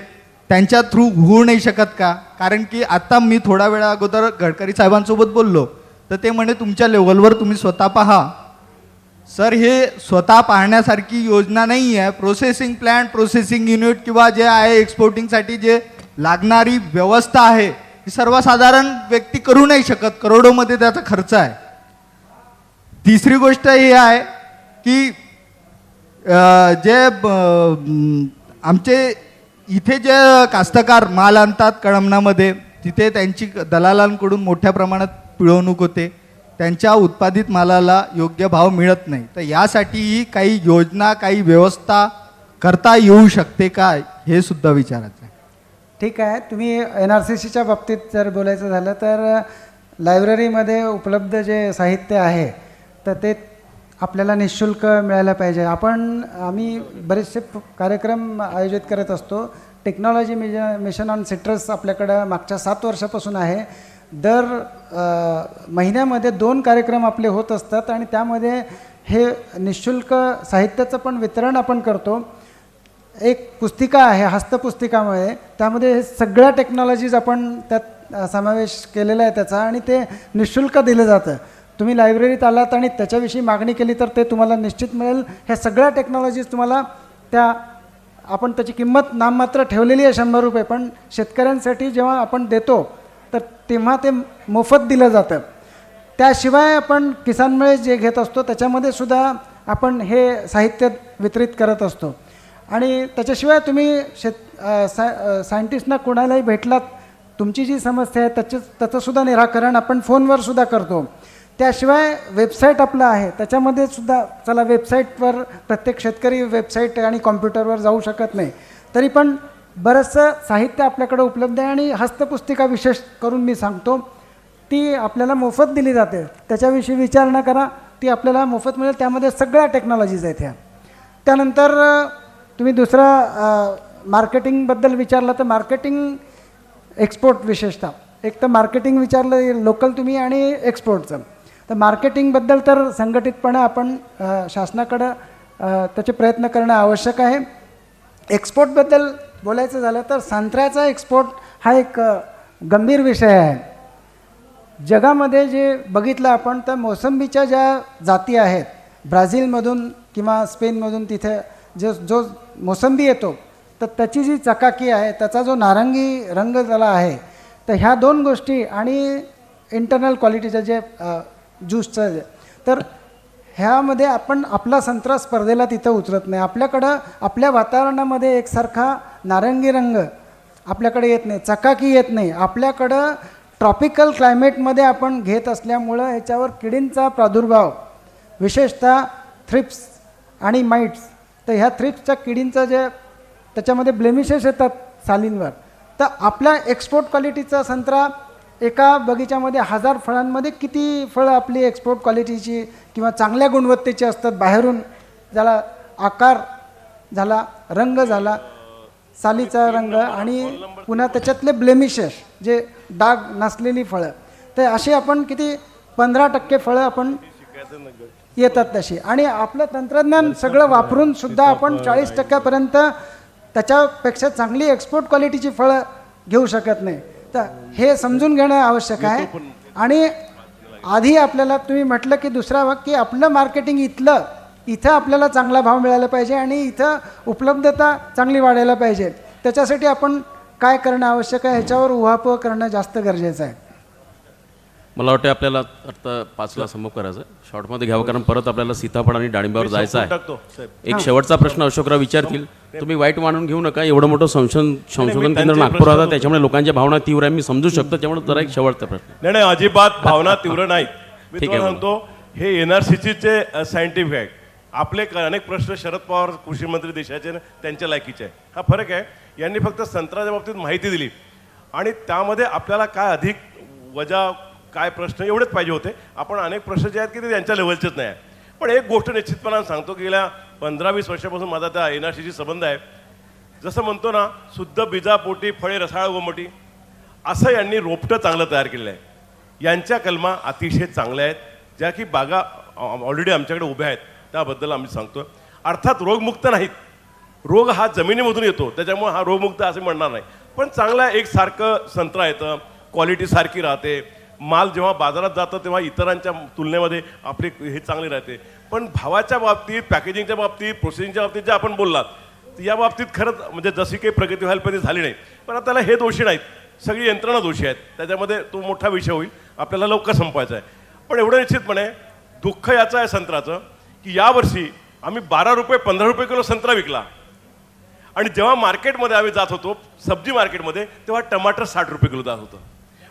त्यांच्या थ्रू होऊ नाही शकत का? कारण की आता मी थोडा वेळा अगोदर गडकरी साहेबांसोबत बोललो, तर ते म्हणे तुमच्या लेवलवर तुम्ही स्वतः पहा. सर, हे स्वतः पाहण्यासारखी योजना नाही आहे. प्रोसेसिंग प्लॅन्ट, प्रोसेसिंग युनिट किंवा जे आहे एक्सपोर्टिंगसाठी जे लागणारी व्यवस्था आहे ही सर्वसाधारण व्यक्ती करू नाही शकत. करोडोमध्ये त्याचा खर्च आहे. तिसरी गोष्ट ही आहे की जे आमचे इथे जे कास्तकार माल आणतात कळमनामध्ये, तिथे त्यांची दलालांकडून मोठ्या प्रमाणात पिळवणूक होते. त्यांच्या उत्पादित मालाला योग्य भाव मिळत नाही. तर यासाठीही काही योजना, काही व्यवस्था करता येऊ शकते का, हे सुद्धा विचारायचं आहे. ठीक आहे. तुम्ही NRCCच्या बाबतीत जर बोलायचं झालं तर लायब्ररीमध्ये उपलब्ध जे साहित्य आहे तर ते आपल्याला निःशुल्क मिळायला पाहिजे. आम्ही बरेचसे कार्यक्रम आयोजित करत असतो. टेक्नॉलॉजी मिशन ऑन सिट्रस आपल्याकडं मागच्या 7 वर्षापासून आहे. दर महिन्यामध्ये 2 कार्यक्रम आपले होत असतात आणि त्यामध्ये हे निःशुल्क साहित्याचं पण वितरण आपण करतो. एक पुस्तिका आहे हस्तपुस्तिकामध्ये, त्यामध्ये हे सगळ्या टेक्नॉलॉजीज आपण त्यात समावेश केलेला आहे त्याचा, आणि ते निःशुल्क दिलं जातं. तुम्ही लायब्ररीत आलात आणि त्याच्याविषयी मागणी केली तर ते तुम्हाला निश्चित मिळेल. ह्या सगळ्या टेक्नॉलॉजीज तुम्हाला आपण त्याची किंमत नाममात्र ठेवलेली आहे 100 रुपये, पण शेतकऱ्यांसाठी जेव्हा आपण देतो तर तेव्हा ते मोफत दिलं जातं. त्याशिवाय आपण किसान मेळे जे घेत असतो त्याच्यामध्ये सुद्धा आपण हे साहित्य वितरित करत असतो. आणि त्याच्याशिवाय तुम्ही सायंटिस्टना कोणालाही भेटलात, तुमची जी समस्या आहे त्याचंसुद्धा निराकरण आपण फोनवर सुद्धा करतो. त्याशिवाय वेबसाईट आपलं आहे, त्याच्यामध्ये सुद्धा चला वेबसाईटवर प्रत्येक शेतकरी वेबसाईट आणि कॉम्प्युटरवर जाऊ शकत नाही, तरी पण बरंचसं साहित्य आपल्याकडे उपलब्ध आहे. आणि हस्तपुस्तिका विशेष करून मी सांगतो, ती आपल्याला मोफत दिली जाते. त्याच्याविषयी विचार न करा, ती आपल्याला मोफत मिळेल. त्यामध्ये सगळ्या टेक्नॉलॉजीज आहेत ह्या. त्यानंतर तुम्ही दुसरा मार्केटिंगबद्दल विचारलं तर मार्केटिंग, एक्सपोर्ट विशेषतः, एक तर मार्केटिंग विचारलं लोकल तुम्ही आणि एक्सपोर्टचं. तर मार्केटिंगबद्दल तर संघटितपणे आपण शासनाकडं त्याचे प्रयत्न करणं आवश्यक आहे. एक्सपोर्टबद्दल बोलायचं झालं तर संत्र्याचा एक्सपोर्ट हा एक गंभीर विषय आहे. जगामध्ये जे बघितलं आपण तर मोसंबीच्या ज्या जाती आहेत, ब्राझीलमधून किंवा स्पेनमधून तिथे जो मोसंबी येतो तर त्याची जी चकाकी आहे, त्याचा जो नारंगी रंग त्याला आहे, तर ह्या 2 गोष्टी आणि इंटरनल क्वालिटीचं जे ज्यूसचं, तर ह्यामध्ये आपला संत्रा स्पर्धेला तिथं उतरत नाही. आपल्याकडं आपल्या वातावरणामध्ये एकसारखा नारंगी रंग आपल्याकडे येत नाही, चकाकी येत नाही. आपल्याकडं ट्रॉपिकल क्लायमेटमध्ये आपण घेत असल्यामुळं ह्याच्यावर किडींचा प्रादुर्भाव, विशेषतः थ्रिप्स आणि माइट्स, तर ह्या थ्रिप्सच्या किडींचं जे त्याच्यामध्ये ब्लेमिशेस येतात सालींवर, तर आपल्या एक्सपोर्ट क्वालिटीचा संत्रा एका बगीच्यामध्ये 1000 फळांमध्ये किती फळं आपली एक्सपोर्ट क्वालिटीची किंवा चांगल्या गुणवत्तेची असतात. बाहेरून ज्याला आकार झाला, रंग झाला, सालीचा रंग, आणि पुन्हा त्याच्यातले ब्लेमिशेस जे डाग नसलेली फळं, तर अशी आपण किती 15% फळं आपण येतात तशी. आणि आपलं तंत्रज्ञान सगळं वापरून सुद्धा आपण 40% त्याच्यापेक्षा चांगली एक्सपोर्ट क्वालिटीची फळं घेऊ शकत नाही. तर हे समजून घेणं आवश्यक आहे. आणि आधी आपल्याला तुम्ही म्हटलं की दुसरा भाग की आपलं मार्केटिंग इथं आपल्याला चांगला भाव मिळाला पाहिजे आणि इथं उपलब्धता चांगली वाढायला पाहिजे. त्याच्यासाठी आपण काय करणं आवश्यक आहे ह्याच्यावर उहापोह करणं जास्त गरजेचं आहे. मला वाटतं आपल्याला आता 5ला संभव करायचं, शॉर्टमध्ये घ्यावं, कारण परत आपल्याला सीताफळ आणि डाळिंबावर जायचं आहे. एक शेवटचा प्रश्न अशोकराव विचारतील. तुम्ही वाईट मानून घेऊ नका, एवढं मोठं संशोधन केंद्र नागपूर आता, त्याच्यामुळे लोकांच्या भावना तीव्र आहे, मी समजू शकतो. त्यामुळे जरा एक शेवटचा प्रश्न. नाही, अजिबात भावना तीव्र नाहीत. मी ठीक आहे, तुम्हाला सांगतो, हे NRCCचे सायंटिफिक आहे. आपले अनेक प्रश्न शरद पवार कृषी मंत्री देशाचे त्यांच्या लायकीचे आहे. हा फरक आहे. यांनी फक्त संत्र्याच्या बाबतीत माहिती दिली आणि त्यामध्ये आपल्याला काय अधिक वजा, काय प्रश्न एवढेच पाहिजे होते. आपण अनेक प्रश्न जे आहेत की ते त्यांच्या लेवलचेच नाही आहे. पण एक गोष्ट निश्चितपणाने सांगतो की गेल्या 15-20 वर्षापासून माझा त्या NRCCशी संबंध आहे. जसं म्हणतो ना, शुद्ध बीजापोटी फळे रसाळ व मोठी, असं यांनी रोपटं चांगलं तयार केलेलं आहे. यांच्या कलमा अतिशय चांगल्या आहेत, ज्या की बागा ऑलरेडी आमच्याकडे उभ्या आहेत. त्याबद्दल आम्ही सांगतो. अर्थात रोगमुक्त नाहीत, रोग हा जमिनीमधून येतो, त्याच्यामुळे हा रोगमुक्त असं म्हणणार नाही. पण चांगला एकसारखं संत्रा येतं, क्वालिटी सारखी राहते. माल जेव्हा बाजारात जातं तेव्हा इतरांच्या तुलनेमध्ये आपली हे चांगली राहते. पण भावाच्या बाबतीत, पॅकेजिंगच्या बाबतीत, प्रोसेसिंगच्या बाबतीत जे आपण बोललात, या बाबतीत खरंच म्हणजे जशी काही प्रगती व्हायला पाहिजे झाली नाही. पण आता त्याला हे दोषी नाहीत, सगळी यंत्रणा दोषी आहेत. त्याच्यामध्ये तो मोठा विषय होईल, आपल्याला लवकर संपवायचा आहे. पण एवढं निश्चितपणे दुःख याचं आहे संत्र्याचं की यावर्षी आम्ही 12 रुपये 15 रुपये किलो संत्रा विकला, आणि जेव्हा मार्केटमध्ये आम्ही जात होतो सब्जी मार्केटमध्ये, तेव्हा टमाटर 60 रुपये किलो जात होतं.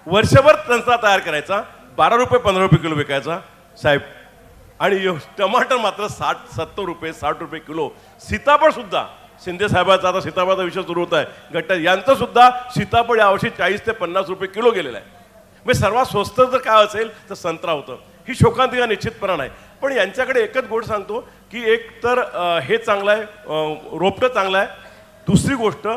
वर्षभर संत्रा तयार करायचा, 12 रुपये 15 रुपये किलो विकायचा साहेब. आणि टमाटर मात्र 60-70 रुपये 60 रुपये किलो. सीताफळ सुद्धा शिंदे साहेबाचा आता सीताफळाचा विषय सुरू होत आहे गट्टा, यांचं सुद्धा सीताफळ यावर्षी 40 ते 50 रुपये किलो गेलेलं आहे. म्हणजे सर्वात स्वस्त जर काय असेल तर संत्रा होतं. ही शोकांतिका निश्चितपणा नाही. पण यांच्याकडे एकच गोष्ट सांगतो की एक तर हे चांगलं आहे, रोपटं चांगलं आहे. दुसरी गोष्ट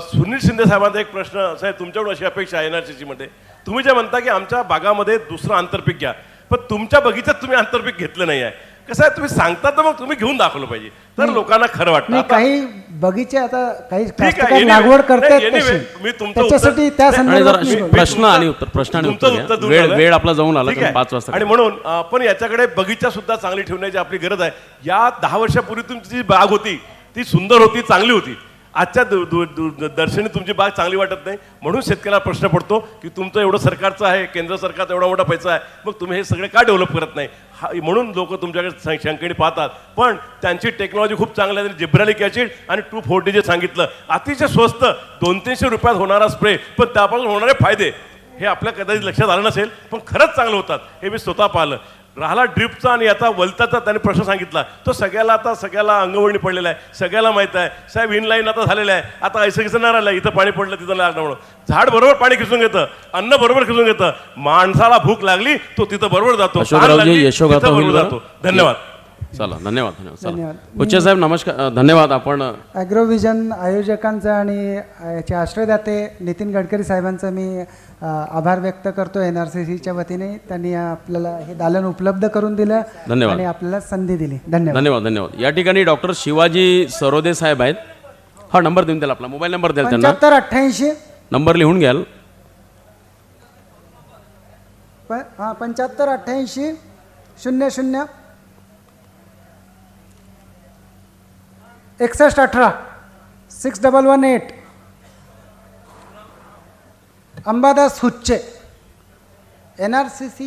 सुनील शिंदे साहेबांचा एक प्रश्न साहेब तुमच्याकडून अशी अपेक्षा आहे NRCC मध्ये, तुम्ही जे म्हणता की आमच्या बागामध्ये दुसरं आंतरपीक घ्या, पण तुमच्या बगीच्यात तुम्ही आंतरपीक घेतलं नाही आहे. कसं आहे, तुम्ही सांगता तर मग तुम्ही घेऊन दाखवलं पाहिजे तर लोकांना खरं वाटतं. नाही, आता- काही बगीचे आता काही ठीक आहे, कास्तकार anyway, लागवड करतात नाही, anyway, मी तुमचं त्याच्यासाठी उत्तर- त्या नाही, आणि संदर्भात जरा मी बोलतो. प्रश्न आणि उत्तर तुमचं घ्या. उत्तर दूर वेळ झालं. वेळ आपला जाऊन आला ठीक तर आहे. 5 वाजता आणि म्हणून आपण याच्याकडे बगीचा सुद्धा चांगली ठेवण्याची आपली गरज आहे. या 10 वर्षापूर्वी तुमची जी बाग होती ती सुंदर होती, चांगली होती. आजच्या दर्शनी तुमची बाग चांगली वाटत नाही. म्हणून शेतकऱ्याला प्रश्न पडतो की तुमचं एवढं सरकारचं आहे, केंद्र सरकारचा एवढा मोठा पैसा आहे, मग तुम्ही हे सगळे का डेव्हलप करत नाही. म्हणून लोक तुमच्याकडे शंकेने पाहतात. पण त्यांची टेक्नॉलॉजी खूप चांगली आहे. जिब्रालिक ॲसिड आणि 240 जे सांगितलं अतिशय स्वस्त 200-300 रुपयात होणारा स्प्रे, पण त्यापासून होणारे फायदे हे आपल्या कदाचित लक्षात आलं नसेल, पण खरंच चांगलं होतात हे मी स्वतः पाहिलं. राहिला ड्रिपचा आणि याचा वलताचा त्यांनी प्रश्न सांगितला, तो सगळ्याला अंगवळणी पडलेला आहे, सगळ्याला माहीत आहे. साहेब इनलाईन आता झालेलं आहे, आता ऐसं कसं नाही राहिलं, इथं पाणी पडलं तिथं लागलं म्हणून. झाड बरोबर पाणी खिचून घेतं, अन्न बरोबर खिचून घेतं. माणसाला भूक लागली तो तिथं बरोबर जातो, तहान अशोकरावजी लागली, यशोगाथा तिथं होईल बरोबर बरं? जातो. धन्यवाद. चला धन्यवाद धन्यवाद. चला धन्यवाद. कोचे साहेब नमस्कार, धन्यवाद. आपण ॲग्रोव्हिजन आयोजकांचा आणि याचे आश्रयदाते नितीन गडकरी साहेबांचा मी आभार व्यक्त करतो NRCCच्या वतीने. त्यांनी आपल्याला हे दालन उपलब्ध करून दिलं धन्यवाद. आणि आपल्याला संधी दिली. धन्यवाद. धन्यवाद धन्यवाद. या ठिकाणी डॉक्टर शिवाजी सरोदे साहेब आहेत. हा नंबर देऊन द्याल, आपला मोबाईल नंबर द्याल त्यांना. 7588 नंबर लिहून घ्याल. 7588 00 6118 6118. अंबादास हुच्चे NRCC